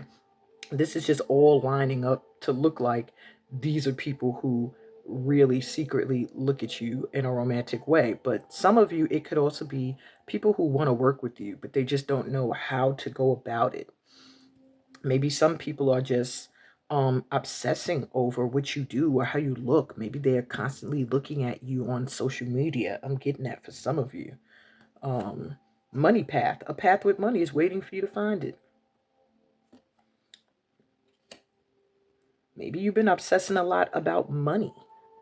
This is just all lining up to look like these are people who really secretly look at you in a romantic way. But some of you, it could also be people who want to work with you, but they just don't know how to go about it. Maybe some people are just obsessing over what you do or how you look. Maybe they're constantly looking at you on social media. I'm getting that for some of you. um Money path. A path with money is waiting for you to find it. Maybe you've been obsessing a lot about money,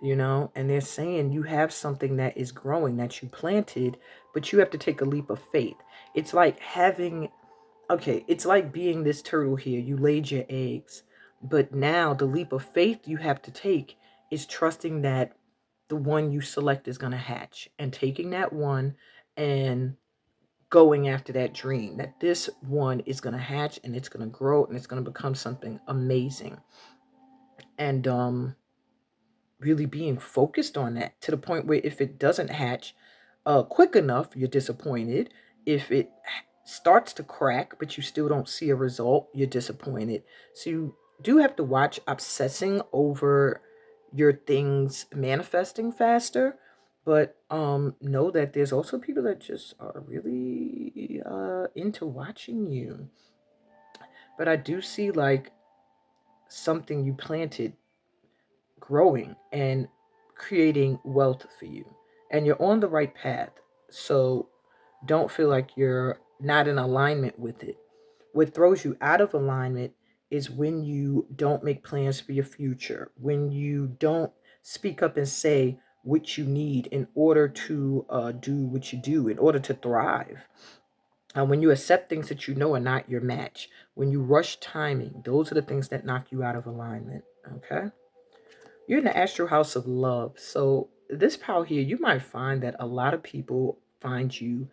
and they're saying you have something that is growing that you planted, but you have to take a leap of faith. It's like it's like being this turtle here. You laid your eggs, but now the leap of faith you have to take is trusting that the one you select is going to hatch, and taking that one and going after that dream, that this one is going to hatch and it's going to grow and it's going to become something amazing. And really being focused on that to the point where if it doesn't hatch quick enough, you're disappointed. If it starts to crack, but you still don't see a result, you're disappointed. So you do have to watch obsessing over your things manifesting faster. But know that there's also people that just are really into watching you. But I do see like something you planted growing and creating wealth for you. And you're on the right path. So don't feel like you're not in alignment with it. What throws you out of alignment is when you don't make plans for your future, when you don't speak up and say what you need in order to do what you do, in order to thrive. When you accept things that you know are not your match, when you rush timing, those are the things that knock you out of alignment. Okay? You're in the astral house of love. So this pile here, you might find that a lot of people find you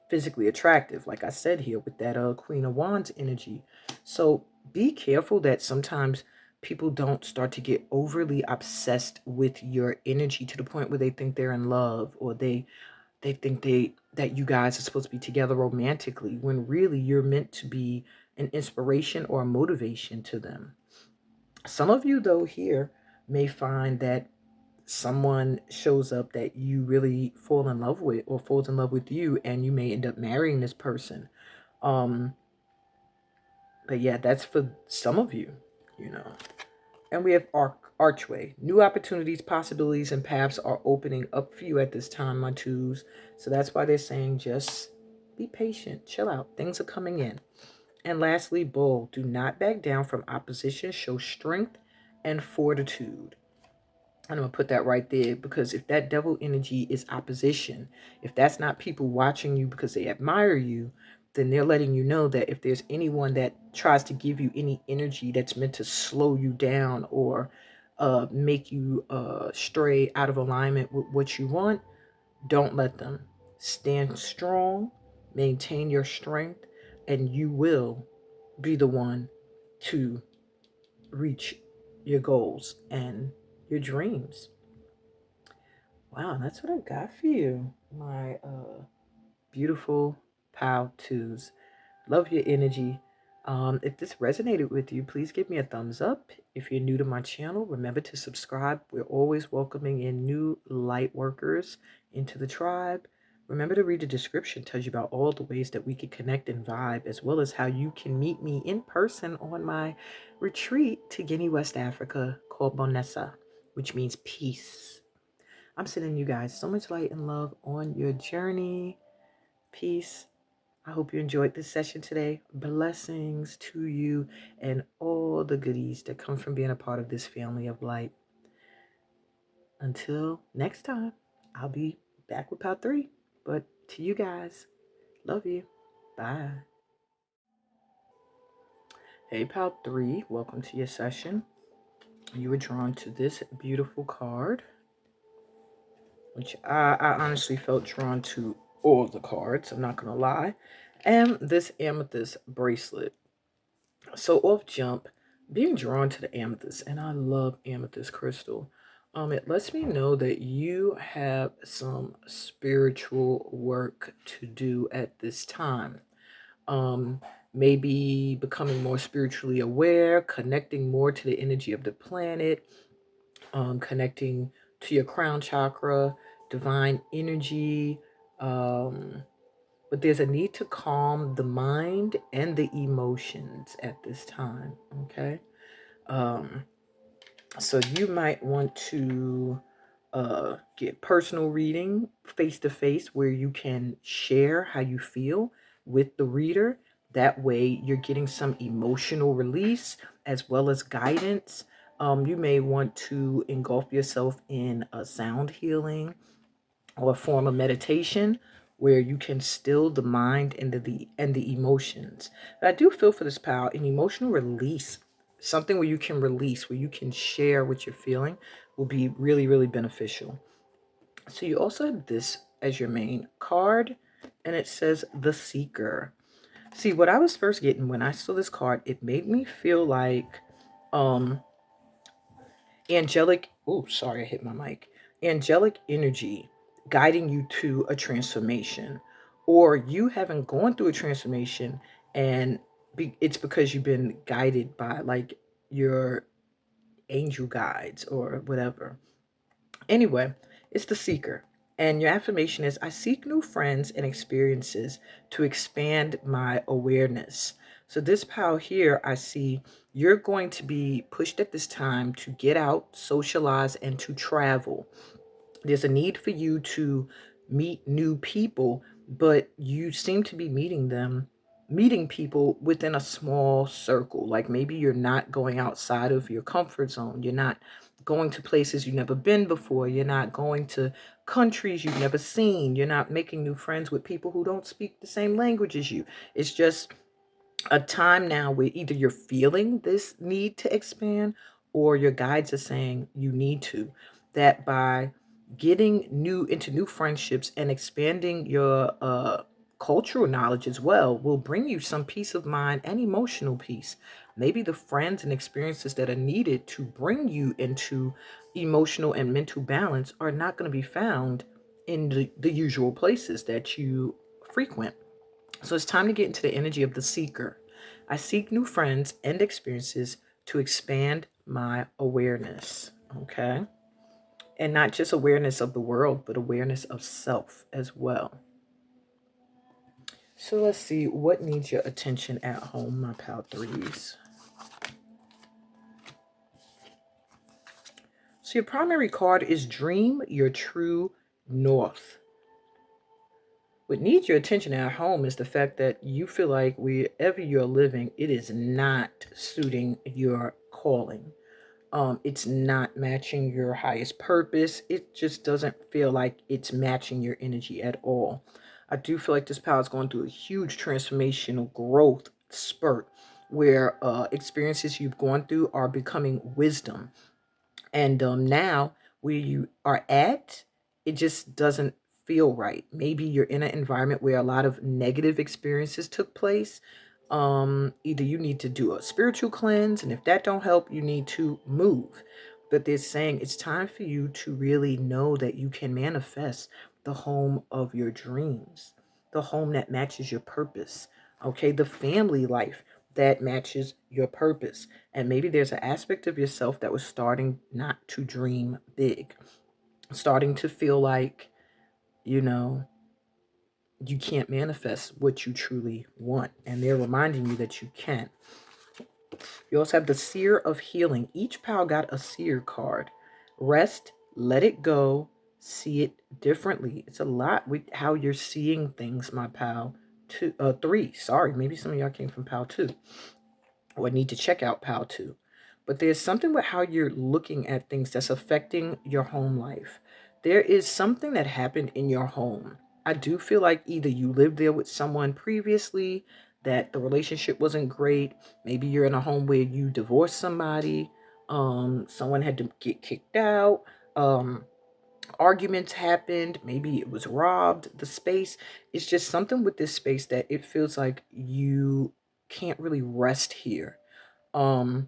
physically attractive, like I said here with that Queen of Wands energy. So be careful that sometimes people don't start to get overly obsessed with your energy to the point where they think they're in love, or they think that you guys are supposed to be together romantically, when really you're meant to be an inspiration or a motivation to them. Some of you, though, here may find that someone shows up that you really fall in love with or falls in love with you, and you may end up marrying this person. Um, but yeah, that's for some of you, you know. And we have archway. New opportunities, possibilities, and paths are opening up for you at this time, my twos. So that's why they're saying just be patient, chill out. Things are coming in. And lastly, bull. Do not back down from opposition. Show strength and fortitude. I'm going to put that right there, because if that devil energy is opposition, if that's not people watching you because they admire you, then they're letting you know that if there's anyone that tries to give you any energy that's meant to slow you down or make you stray out of alignment with what you want, don't let them. Stand strong, maintain your strength, and you will be the one to reach your goals and your dreams. Wow, that's what I got for you, my beautiful pal twos. Love your energy. If this resonated with you, please give me a thumbs up. If you're new to my channel, remember to subscribe. We're always welcoming in new light workers into the tribe. Remember to read the description, tells you about all the ways that we can connect and vibe, as well as how you can meet me in person on my retreat to Guinea, West Africa, called Bonessa, which means peace. I'm sending you guys so much light and love on your journey. Peace. I hope you enjoyed this session today. Blessings to you and all the goodies that come from being a part of this family of light. Until next time, I'll be back with part 3. But to you guys, love you. Bye. Hey, pal 3, welcome to your session. You were drawn to this beautiful card, which I honestly felt drawn to all the cards, I'm not going to lie, and this amethyst bracelet. So off jump, being drawn to the amethyst, and I love amethyst crystal, it lets me know that you have some spiritual work to do at this time. Maybe becoming more spiritually aware, connecting more to the energy of the planet, connecting to your crown chakra, divine energy. But there's a need to calm the mind and the emotions at this time. Okay. So you might want to get personal reading face to face, where you can share how you feel with the reader. That way you're getting some emotional release as well as guidance. You may want to engulf yourself in a sound healing or a form of meditation where you can still the mind and the emotions. But I do feel for this pal an emotional release, something where you can release, where you can share what you're feeling, will be really, really beneficial. So you also have this as your main card, and it says the Seeker. See, what I was first getting when I saw this card, it made me feel like angelic, oh, sorry, I hit my mic. Angelic energy guiding you to a transformation, or you haven't gone through a transformation, and it's because you've been guided by like your angel guides or whatever. Anyway, it's the Seeker. And your affirmation is, I seek new friends and experiences to expand my awareness. So this pile here, I see you're going to be pushed at this time to get out, socialize, and to travel. There's a need for you to meet new people, but you seem to be meeting people within a small circle. Like maybe you're not going outside of your comfort zone. You're not going to places you've never been before. You're not going to countries you've never seen. You're not making new friends with people who don't speak the same language as you. It's just a time now where either you're feeling this need to expand, or your guides are saying you need to. That by getting into new friendships and expanding your cultural knowledge as well will bring you some peace of mind and emotional peace. Maybe the friends and experiences that are needed to bring you into emotional and mental balance are not going to be found in the usual places that you frequent. So it's time to get into the energy of the Seeker. I seek new friends and experiences to expand my awareness. Okay. And not just awareness of the world, but awareness of self as well. So let's see what needs your attention at home, my pal threes. So your primary card is Dream Your True North. What needs your attention at home is the fact that you feel like wherever you're living, it is not suiting your calling. It's not matching your highest purpose. It just doesn't feel like it's matching your energy at all. I do feel like this power is going through a huge transformational growth spurt where experiences you've gone through are becoming wisdom. And now, where you are at, it just doesn't feel right. Maybe you're in an environment where a lot of negative experiences took place. Either you need to do a spiritual cleanse, and if that don't help, you need to move. But they're saying it's time for you to really know that you can manifest the home of your dreams, the home that matches your purpose. Okay, the family life that matches your purpose. And maybe there's an aspect of yourself that was starting not to dream big, starting to feel like, you know, you can't manifest what you truly want. And they're reminding you that you can. You also have the Seer of Healing. Each pal got a Seer card. Rest, let it go, see it differently. It's a lot with how you're seeing things, my pal. 3. Sorry, maybe some of y'all came from pal 2. Or need to check out pal 2. But there's something with how you're looking at things that's affecting your home life. There is something that happened in your home. I do feel like either you lived there with someone previously, that the relationship wasn't great. Maybe you're in a home where you divorced somebody. Someone had to get kicked out. Arguments happened. Maybe it was robbed. The space. It's just something with this space that it feels like you can't really rest here. Um,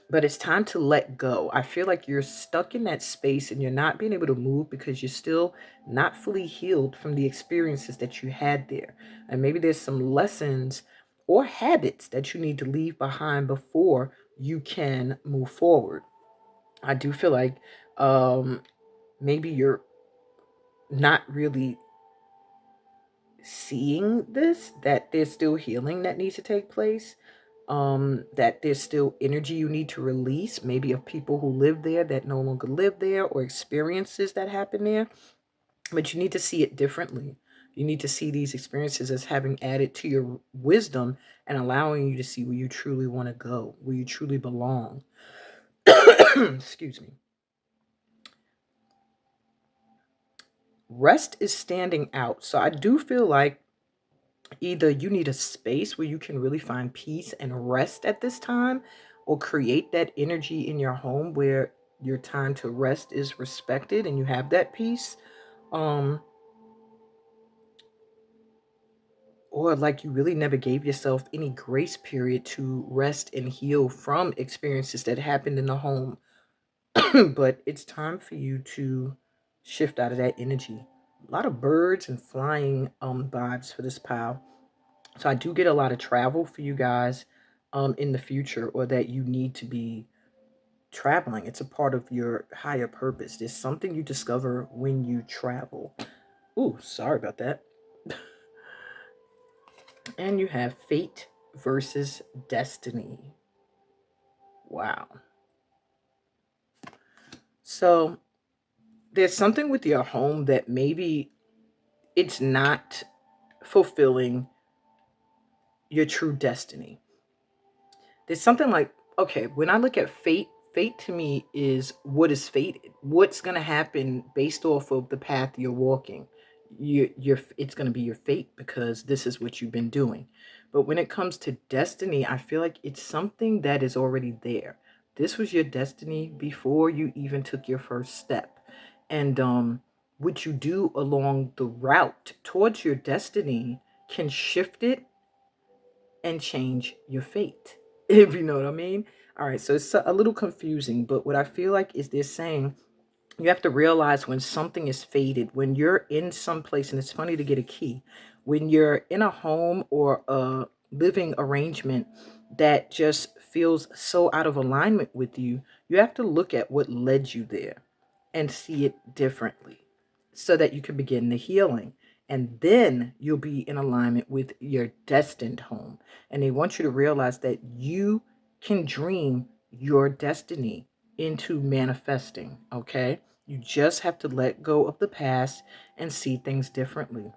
but it's time to let go. I feel like you're stuck in that space and you're not being able to move because you're still not fully healed from the experiences that you had there. And maybe there's some lessons or habits that you need to leave behind before you can move forward. I do feel like maybe you're not really seeing this, that there's still healing that needs to take place, that there's still energy you need to release, maybe of people who live there that no longer live there, or experiences that happen there. But you need to see it differently. You need to see these experiences as having added to your wisdom and allowing you to see where you truly want to go, where you truly belong. Excuse me. Rest is standing out. So I do feel like either you need a space where you can really find peace and rest at this time, or create that energy in your home where your time to rest is respected and you have that peace. Um, or like you really never gave yourself any grace period to rest and heal from experiences that happened in the home. But it's time for you to shift out of that energy. A lot of birds and flying vibes for this pile. So I do get a lot of travel for you guys in the future, or that you need to be traveling. It's a part of your higher purpose. There's something you discover when you travel. Ooh, sorry about that. And you have fate versus destiny. Wow. So there's something with your home that maybe it's not fulfilling your true destiny. There's something like, okay, when I look at fate, fate to me is, what is fate? What's going to happen based off of the path you're walking. It's going to be your fate because this is what you've been doing. But when it comes to destiny, I feel like it's something that is already there. This was your destiny before you even took your first step. And what you do along the route towards your destiny can shift it and change your fate, if you know what I mean. All right, so it's a little confusing, but what I feel like is they're saying you have to realize when something is fated, when you're in some place, and it's funny to get a key, when you're in a home or a living arrangement that just feels so out of alignment with you, you have to look at what led you there and see it differently so that you can begin the healing. And then you'll be in alignment with your destined home. And they want you to realize that you can dream your destiny. into manifesting, okay? You just have to let go of the past and see things differently.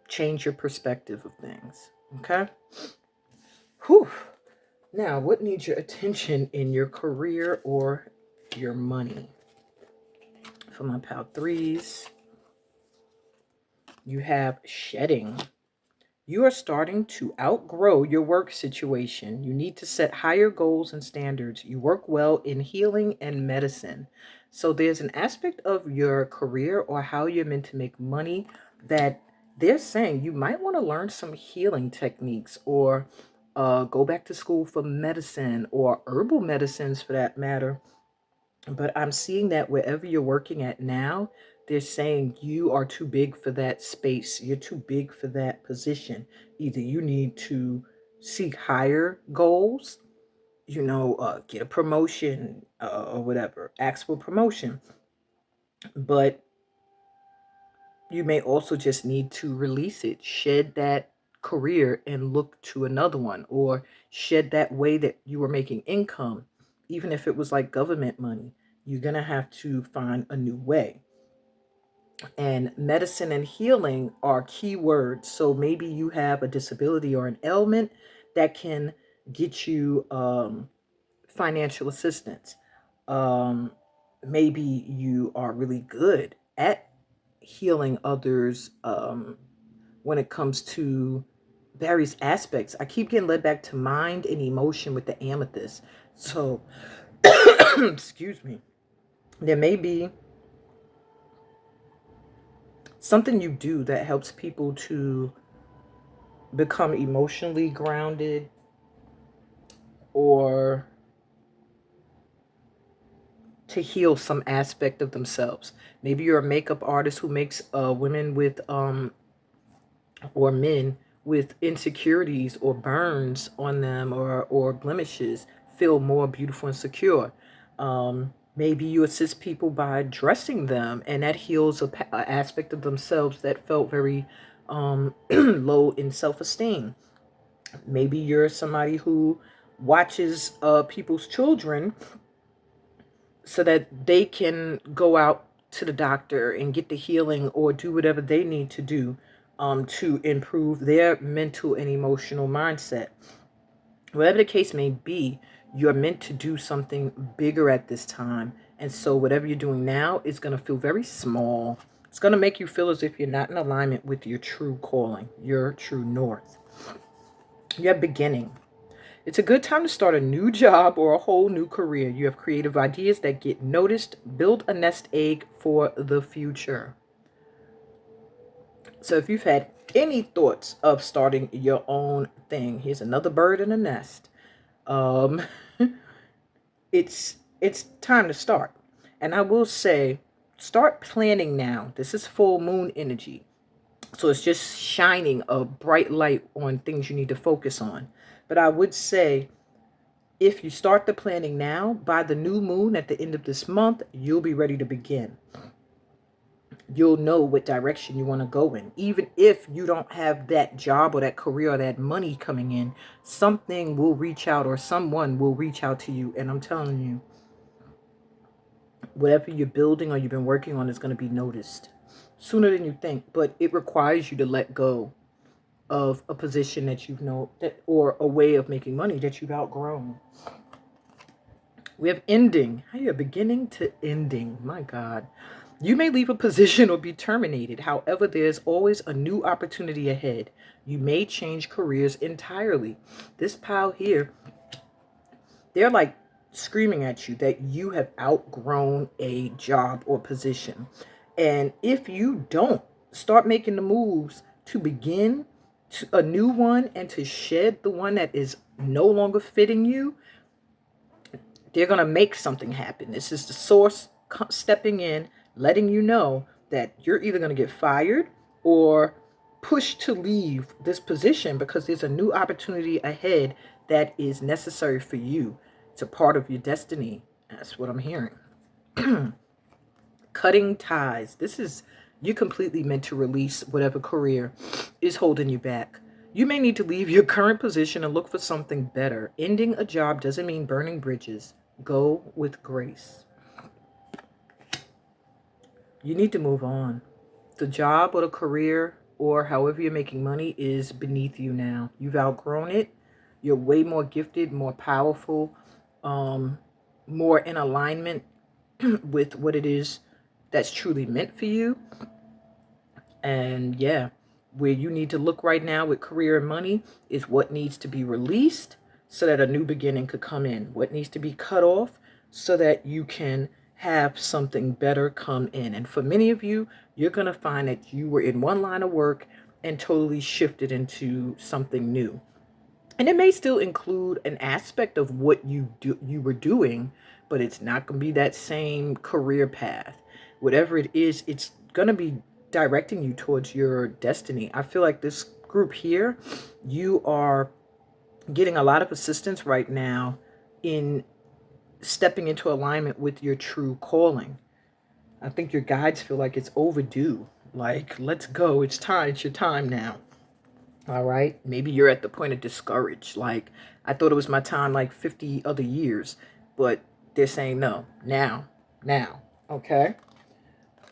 Change your perspective of things, okay? Whew. Now, what needs your attention in your career or your money? For my pal threes, you have shedding. You are starting to outgrow your work situation. You need to set higher goals and standards. You work well in healing and medicine. So there's an aspect of your career or how you're meant to make money that they're saying you might want to learn some healing techniques or go back to school for medicine or herbal medicines for that matter. But I'm seeing that wherever you're working at now, they're saying you are too big for that space. You're too big for that position. Either you need to seek higher goals, get a promotion or whatever, ask for promotion. But you may also just need to release it, shed that career and look to another one, or shed that way that you were making income, even if it was like government money. You're going to have to find a new way. And medicine and healing are key words. So maybe you have a disability or an ailment that can get you financial assistance. Um, Maybe you are really good at healing others when it comes to various aspects. I keep getting led back to mind and emotion with the amethyst. So, excuse me, there may be something you do that helps people to become emotionally grounded or to heal some aspect of themselves. Maybe you're a makeup artist who makes women with or men with insecurities or burns on them or blemishes feel more beautiful and secure. Maybe you assist people by dressing them, and that heals a aspect of themselves that felt very low in self-esteem. Maybe you're somebody who watches people's children so that they can go out to the doctor and get the healing or do whatever they need to improve their mental and emotional mindset. Whatever the case may be, you're meant to do something bigger at this time. And so whatever you're doing now is going to feel very small. It's going to make you feel as if you're not in alignment with your true calling, your true north. Your beginning. It's a good time to start a new job or a whole new career. You have creative ideas that get noticed. Build a nest egg for the future. So if you've had any thoughts of starting your own thing, here's another bird in a nest. Um, it's time to start. And I will say, start planning now. This is full moon energy. So it's just shining a bright light on things you need to focus on. But I would say, if you start the planning now, by the new moon at the end of this month, you'll be ready to begin. You'll know what direction you want to go in. Even if you don't have that job or that career or that money coming in, something will reach out or someone will reach out to you. And I'm telling you, whatever you're building or you've been working on is going to be noticed sooner than you think. But it requires you to let go of a position that you've known that, or a way of making money that you've outgrown. We have ending. How you're beginning to ending. My God. You may leave a position or be terminated. However, there's always a new opportunity ahead. You may change careers entirely. This pile here, they're like screaming at you that you have outgrown a job or position. And if you don't start making the moves to begin a new one and to shed the one that is no longer fitting you, they're going to make something happen. This is the source stepping in, letting you know that you're either going to get fired or pushed to leave this position because there's a new opportunity ahead that is necessary for you. It's a part of your destiny. That's what I'm hearing. Cutting ties. This is you completely meant to release whatever career is holding you back. You may need to leave your current position and look for something better. Ending a job doesn't mean burning bridges. Go with grace. You need to move on. The job or the career or however you're making money is beneath you now. You've outgrown it. You're way more gifted, more powerful, more in alignment with what it is that's truly meant for you. And yeah, where you need to look right now with career and money is what needs to be released so that a new beginning could come in. What needs to be cut off so that you can have something better come in. And for many of you, you're going to find that you were in one line of work and totally shifted into something new. And it may still include an aspect of what you were doing, but it's not going to be that same career path. Whatever it is, it's going to be directing you towards your destiny. I feel like this group here, you are getting a lot of assistance right now in stepping into alignment with your true calling. I think your guides feel like it's overdue. Like, let's go. It's time. It's your time now. All right. Maybe you're at the point of discouraged. Like, I thought it was my time like 50 other years, but they're saying no, now. Okay.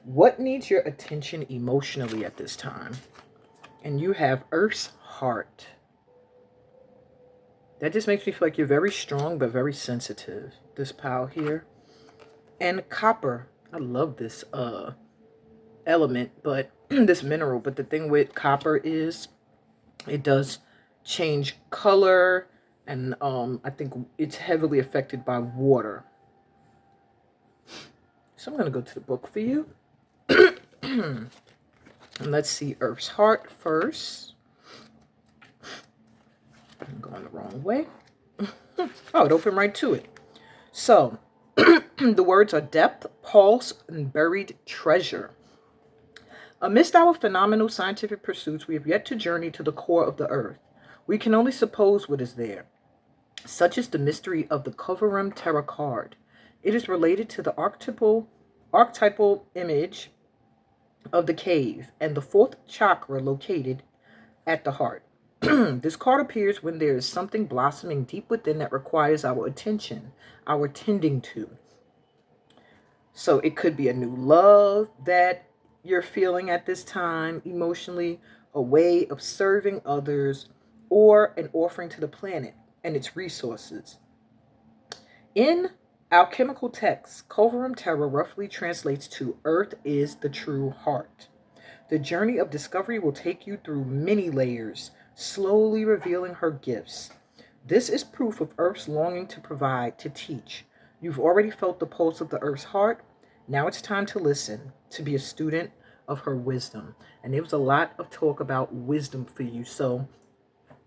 What needs your attention emotionally at this time? And you have Earth's heart. That just makes me feel like you're very strong, but very sensitive. This pile here. And copper. I love this element, but this mineral. But the thing with copper is it does change color, and I think it's heavily affected by water. So I'm going to go to the book for you. And let's see Earth's heart first. I'm going the wrong way. Oh, it opened right to it. So the words are depth, pulse, and buried treasure. Amidst our phenomenal scientific pursuits, we have yet to journey to the core of the earth. We can only suppose what is there. Such is the mystery of the Coverum Terra card. It is related to the archetypal image of the cave and the fourth chakra located at the heart. This card appears when there is something blossoming deep within that requires our attention, our tending to. So it could be a new love that you're feeling at this time emotionally, a way of serving others, or an offering to the planet and its resources. In alchemical texts, Coverum Terra roughly translates to Earth is the true heart. The journey of discovery will take you through many layers, slowly revealing her gifts. This is proof of Earth's longing to provide, to teach. You've already felt the pulse of the Earth's heart. Now it's time to listen, to be a student of her wisdom. And there was a lot of talk about wisdom for you. So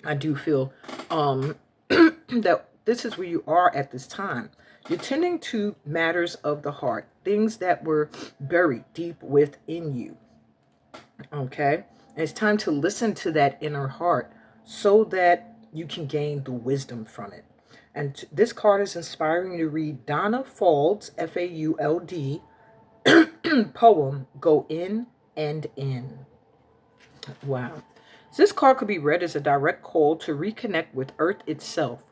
I do feel that this is where you are at this time. You're tending to matters of the heart, things that were buried deep within you. Okay? And it's time to listen to that inner heart so that you can gain the wisdom from it. And this card is inspiring you to read Donna Fauld's, F-A-U-L-D, poem, Go In and In. Wow. So this card could be read as a direct call to reconnect with Earth itself.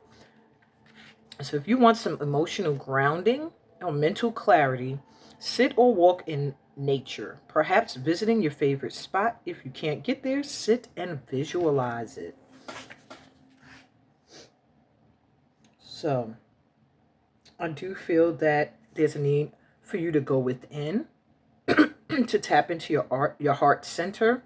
So if you want some emotional grounding or mental clarity, sit or walk in nature, perhaps visiting your favorite spot. If you can't get there, sit and visualize it. So I do feel that there's a need for you to go within, to tap into your heart center,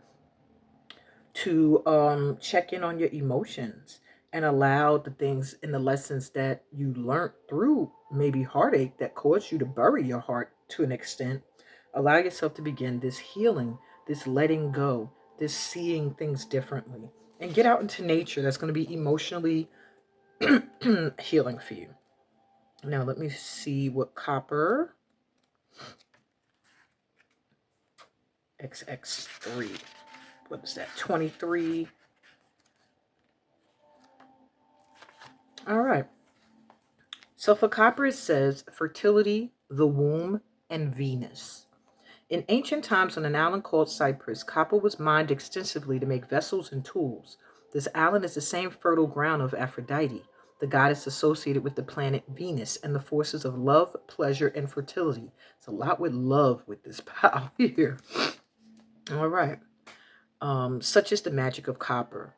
to check in on your emotions and allow the things and the lessons that you learned through maybe heartache that caused you to bury your heart to an extent. Allow yourself to begin this healing, this letting go, this seeing things differently, and get out into nature. That's going to be emotionally healing for you. Now let me see what copper XX3. What is that? 23. All right. So for copper, it says fertility, the womb, and Venus. In ancient times on an island called Cyprus, copper was mined extensively to make vessels and tools. This island is the same fertile ground of Aphrodite, the goddess associated with the planet Venus and the forces of love, pleasure, and fertility. It's a lot with love with this pile here. All right. Such is the magic of copper.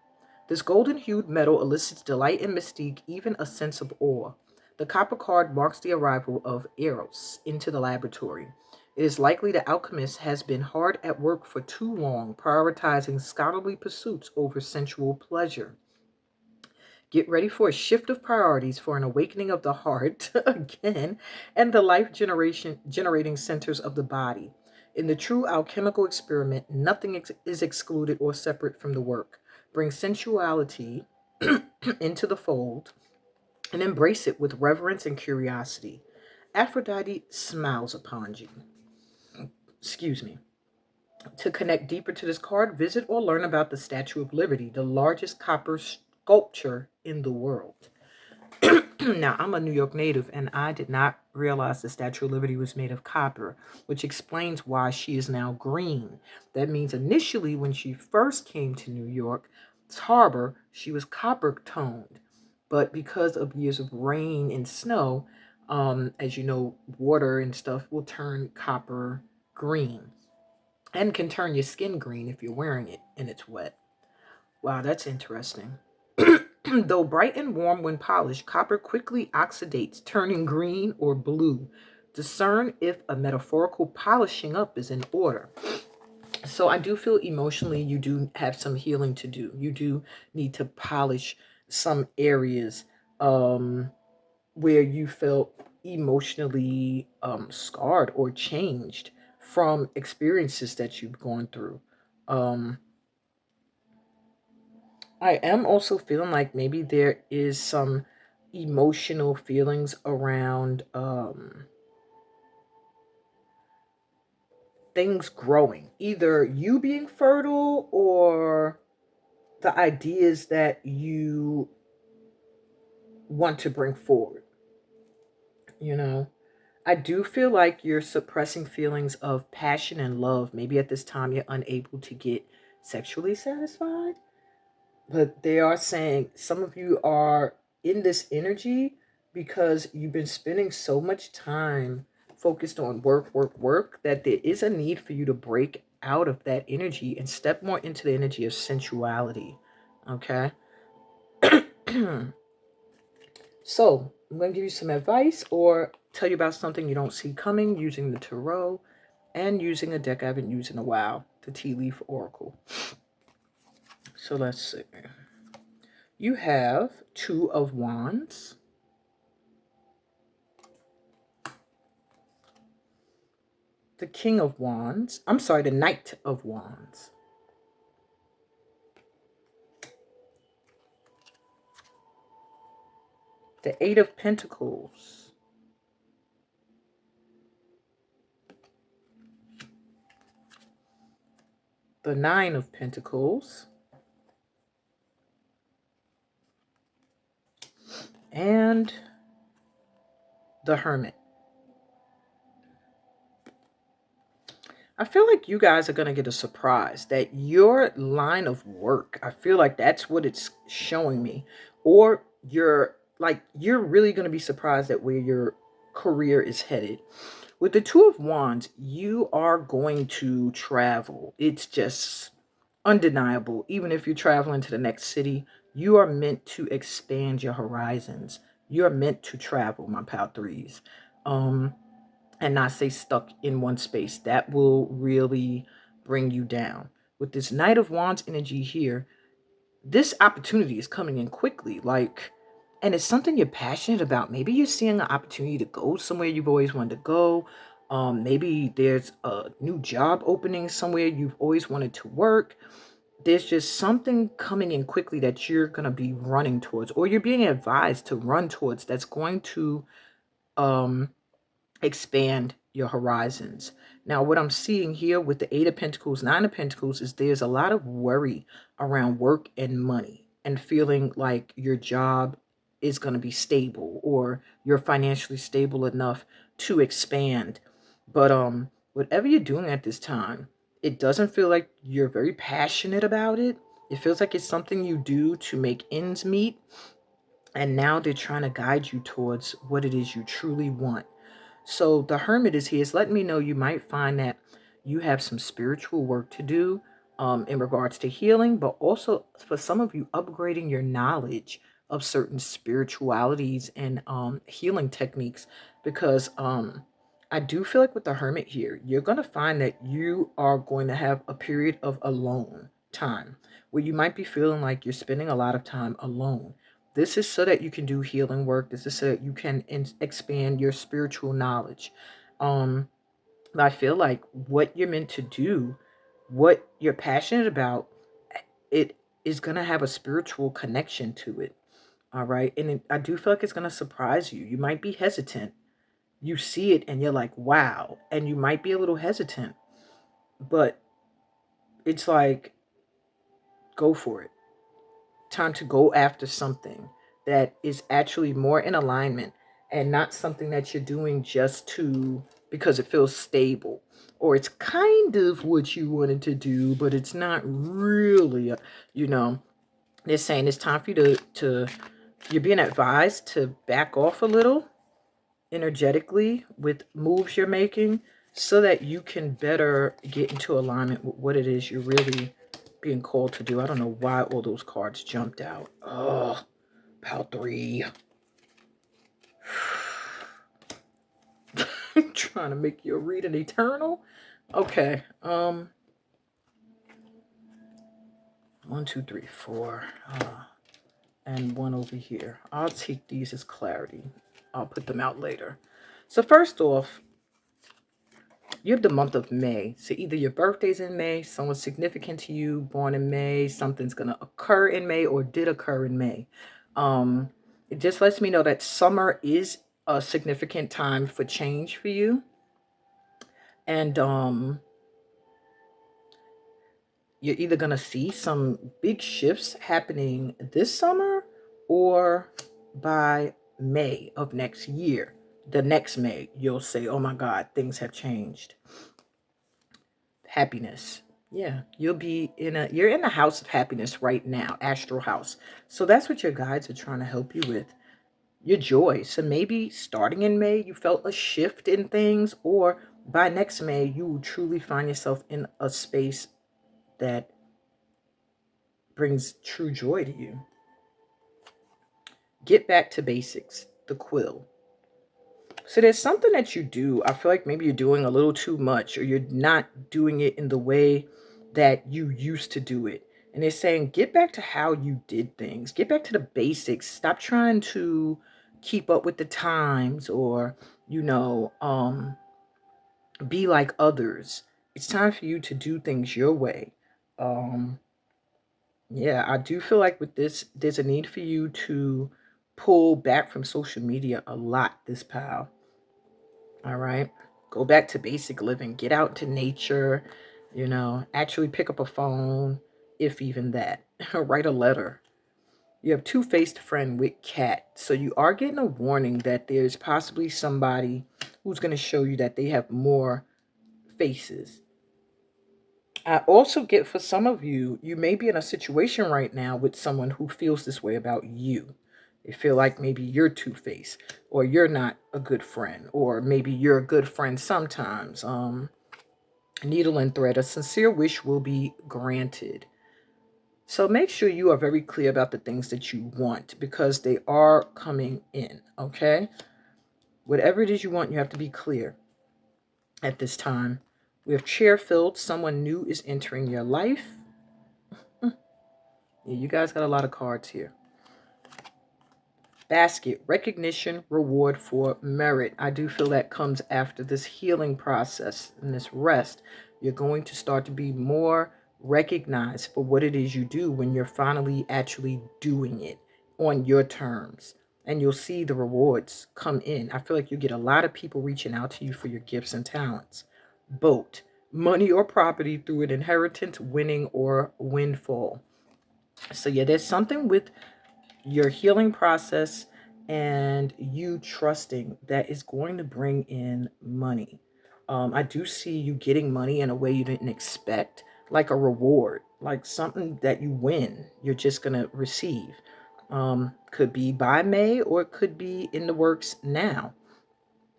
This golden-hued metal elicits delight and mystique, even a sense of awe. The copper card marks the arrival of Eros into the laboratory. It is likely the alchemist has been hard at work for too long, prioritizing scholarly pursuits over sensual pleasure. Get ready for a shift of priorities, for an awakening of the heart again, and the life generating centers of the body. In the true alchemical experiment, nothing is excluded or separate from the work. Bring sensuality into the fold and embrace it with reverence and curiosity. Aphrodite smiles upon you. Excuse me. To connect deeper to this card, visit or learn about the Statue of Liberty, the largest copper sculpture in the world. Now, I'm a New York native, and I did not realize the Statue of Liberty was made of copper, which explains why she is now green. That means initially, when she first came to New York's harbor, she was copper toned. But because of years of rain and snow, as you know, water and stuff will turn copper green and can turn your skin green if you're wearing it and it's wet. Wow, that's interesting. Though bright and warm when polished, copper quickly oxidates, turning green or blue. Discern if a metaphorical polishing up is in order. So I do feel emotionally you do have some healing to do. You do need to polish some areas where you felt emotionally scarred or changed from experiences that you've gone through. I am also feeling like maybe there is some emotional feelings around things growing, either you being fertile or the ideas that you want to bring forward. You know, I do feel like you're suppressing feelings of passion and love. Maybe at this time you're unable to get sexually satisfied. But they are saying some of you are in this energy because you've been spending so much time focused on work, that there is a need for you to break out of that energy and step more into the energy of sensuality. Okay? So, I'm going to give you some advice or tell you about something you don't see coming using the tarot and using a deck I haven't used in a while, the Tea Leaf Oracle. So, let's see. You have Two of Wands, the King of Wands, the Knight of Wands, the Eight of Pentacles, the Nine of Pentacles, and the Hermit. I feel like you guys are going to get a surprise that your line of work, I feel like that's what it's showing me. Or you're really going to be surprised at where your career is headed. With the Two of Wands, you are going to travel. It's just undeniable. Even if you're traveling to the next city, you are meant to expand your horizons. You're meant to travel, my pal threes. And not stay stuck in one space. That will really bring you down. With this Knight of Wands energy here, this opportunity is coming in quickly. And it's something you're passionate about. Maybe you're seeing an opportunity to go somewhere you've always wanted to go. Maybe there's a new job opening somewhere you've always wanted to work. There's just something coming in quickly that you're going to be running towards, or you're being advised to run towards, that's going to expand your horizons. Now, what I'm seeing here with the Eight of Pentacles, Nine of Pentacles, is there's a lot of worry around work and money and feeling like your job is going to be stable or you're financially stable enough to expand. But whatever you're doing at this time, it doesn't feel like you're very passionate about it. It feels like it's something you do to make ends meet. And now they're trying to guide you towards what it is you truly want. So the Hermit is here. It's letting me know you might find that you have some spiritual work to do in regards to healing, but also for some of you, upgrading your knowledge of certain spiritualities and healing techniques. Because I do feel like with the Hermit here, you're going to find that you are going to have a period of alone time where you might be feeling like you're spending a lot of time alone. This is so that you can do healing work. This is so that you can expand your spiritual knowledge. Um, I feel like what you're meant to do, what you're passionate about, it is going to have a spiritual connection to it. All right. And I do feel like it's going to surprise you. You might be hesitant. You see it and you're like, wow. And you might be a little hesitant, but it's like, go for it. Time to go after something that is actually more in alignment and not something that you're doing just to because it feels stable or it's kind of what you wanted to do, but it's not really you know they're saying it's time for you to you're being advised to back off a little energetically with moves you're making so that you can better get into alignment with what it is you're really being called to do. I don't know why all those cards jumped out. Oh, pile 3. Trying to make you read an eternal. Okay. 1, 2, 3, 4. And 1 over here. I'll take these as clarity. I'll put them out later. So first off, you have the month of May. So either your birthday's in May, someone's significant to you, born in May, something's going to occur in May or did occur in May. It just lets me know that summer is a significant time for change for you. And you're either going to see some big shifts happening this summer or by May of next year. The next May, you'll say, oh my God, things have changed. Happiness. Yeah, you're in the house of happiness right now, astral house. So that's what your guides are trying to help you with. Your joy. So maybe starting in May, you felt a shift in things, or by next May, you will truly find yourself in a space that brings true joy to you. Get back to basics. The quill. So there's something that you do. I feel like maybe you're doing a little too much or you're not doing it in the way that you used to do it. And they're saying, get back to how you did things. Get back to the basics. Stop trying to keep up with the times or, be like others. It's time for you to do things your way. Yeah, I do feel like with this, there's a need for you to pull back from social media a lot, this pal. All right. Go back to basic living. Get out to nature, actually pick up a phone, if even that. Write a letter. You have two-faced friend with cat. So you are getting a warning that there's possibly somebody who's going to show you that they have more faces. I also get for some of you, you may be in a situation right now with someone who feels this way about you. They feel like maybe you're two-faced or you're not a good friend or maybe you're a good friend sometimes. Needle and thread, a sincere wish will be granted. So make sure you are very clear about the things that you want because they are coming in, okay? Whatever it is you want, you have to be clear at this time. We have chair filled. Someone new is entering your life. Yeah, you guys got a lot of cards here. Basket, recognition, reward for merit. I do feel that comes after this healing process and this rest. You're going to start to be more recognized for what it is you do when you're finally actually doing it on your terms. And you'll see the rewards come in. I feel like you get a lot of people reaching out to you for your gifts and talents. Boat, money or property through an inheritance, winning or windfall. So yeah, there's something with your healing process and you trusting that is going to bring in money. I do see you getting money in a way you didn't expect, like a reward, like something that you win, you're just going to receive. Could be by May, or it could be in the works now.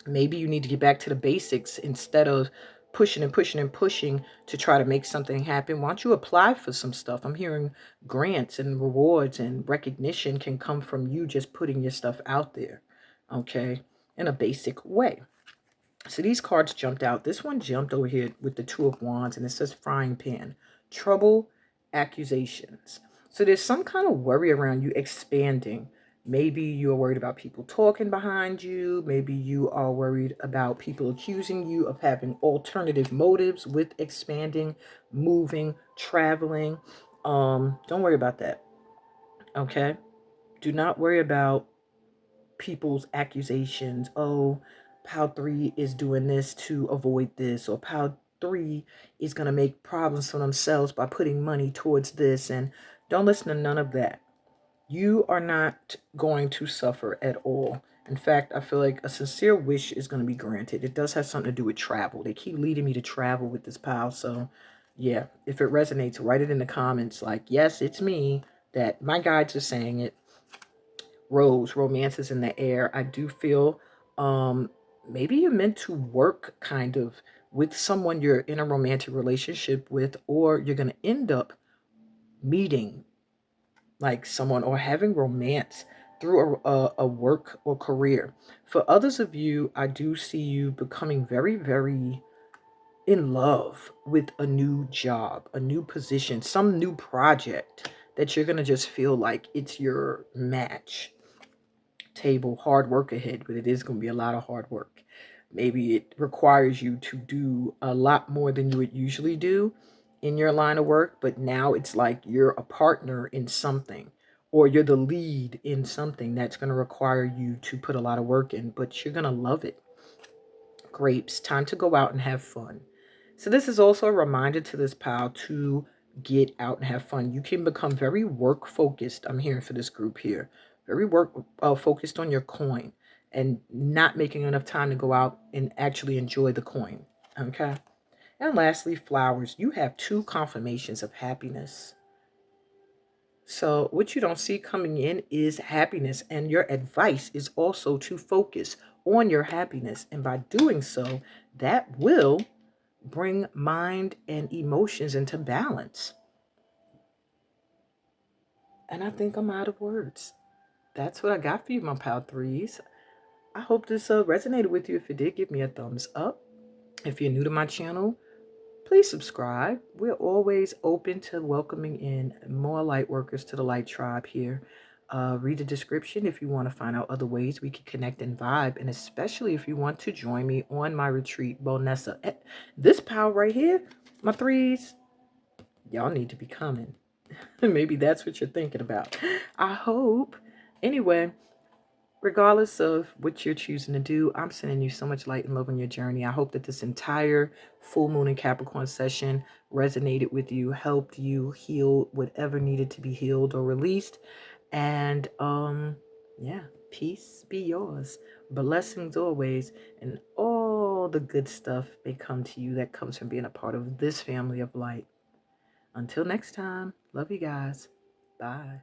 Maybe you need to get back to the basics instead of pushing and pushing and pushing to try to make something happen. Why don't you apply for some stuff? I'm hearing grants and rewards and recognition can come from you just putting your stuff out there, okay, in a basic way. So these cards jumped out. This one jumped over here with the Two of Wands, and it says frying pan, trouble, accusations. So there's some kind of worry around you expanding. Maybe you're worried about people talking behind you. Maybe you are worried about people accusing you of having alternative motives with expanding, moving, traveling. Don't worry about that. Okay? Do not worry about people's accusations. Oh, Pal 3 is doing this to avoid this, or Pal 3 is going to make problems for themselves by putting money towards this. And don't listen to none of that. You are not going to suffer at all. In fact, I feel like a sincere wish is going to be granted. It does have something to do with travel. They keep leading me to travel with this pal. So yeah, if it resonates, write it in the comments like, yes, it's me, that my guides are saying it. Rose, romance is in the air. I do feel maybe you're meant to work kind of with someone you're in a romantic relationship with, or you're going to end up meeting like someone or having romance through a work or career. For others of you, I do see you becoming very, very in love with a new job, a new position, some new project that you're going to just feel like it's your match. Table, hard work ahead, but it is going to be a lot of hard work. Maybe it requires you to do a lot more than you would usually do in your line of work, but now it's like you're a partner in something, or you're the lead in something that's going to require you to put a lot of work in, but you're going to love it. Grapes, time to go out and have fun. So this is also a reminder to this pal to get out and have fun. You can become very work focused. I'm hearing for this group here, very work focused on your coin and not making enough time to go out and actually enjoy the coin. Okay. And lastly, flowers. You have two confirmations of happiness. So what you don't see coming in is happiness, and your advice is also to focus on your happiness. And by doing so, that will bring mind and emotions into balance. And I think I'm out of words. That's what I got for you, my pal threes. I hope this resonated with you. If it did, give me a thumbs up. If you're new to my channel, please subscribe. We're always open to welcoming in more light workers to the light tribe here. Read the description if you want to find out other ways we can connect and vibe, and especially if you want to join me on my retreat, Bonessa. This pal right here, my threes, y'all need to be coming. Maybe that's what you're thinking about. I hope. Anyway, regardless of what you're choosing to do, I'm sending you so much light and love on your journey. I hope that this entire full moon in Capricorn session resonated with you, helped you heal whatever needed to be healed or released. And yeah, peace be yours. Blessings always, and all the good stuff may come to you that comes from being a part of this family of light. Until next time, love you guys. Bye.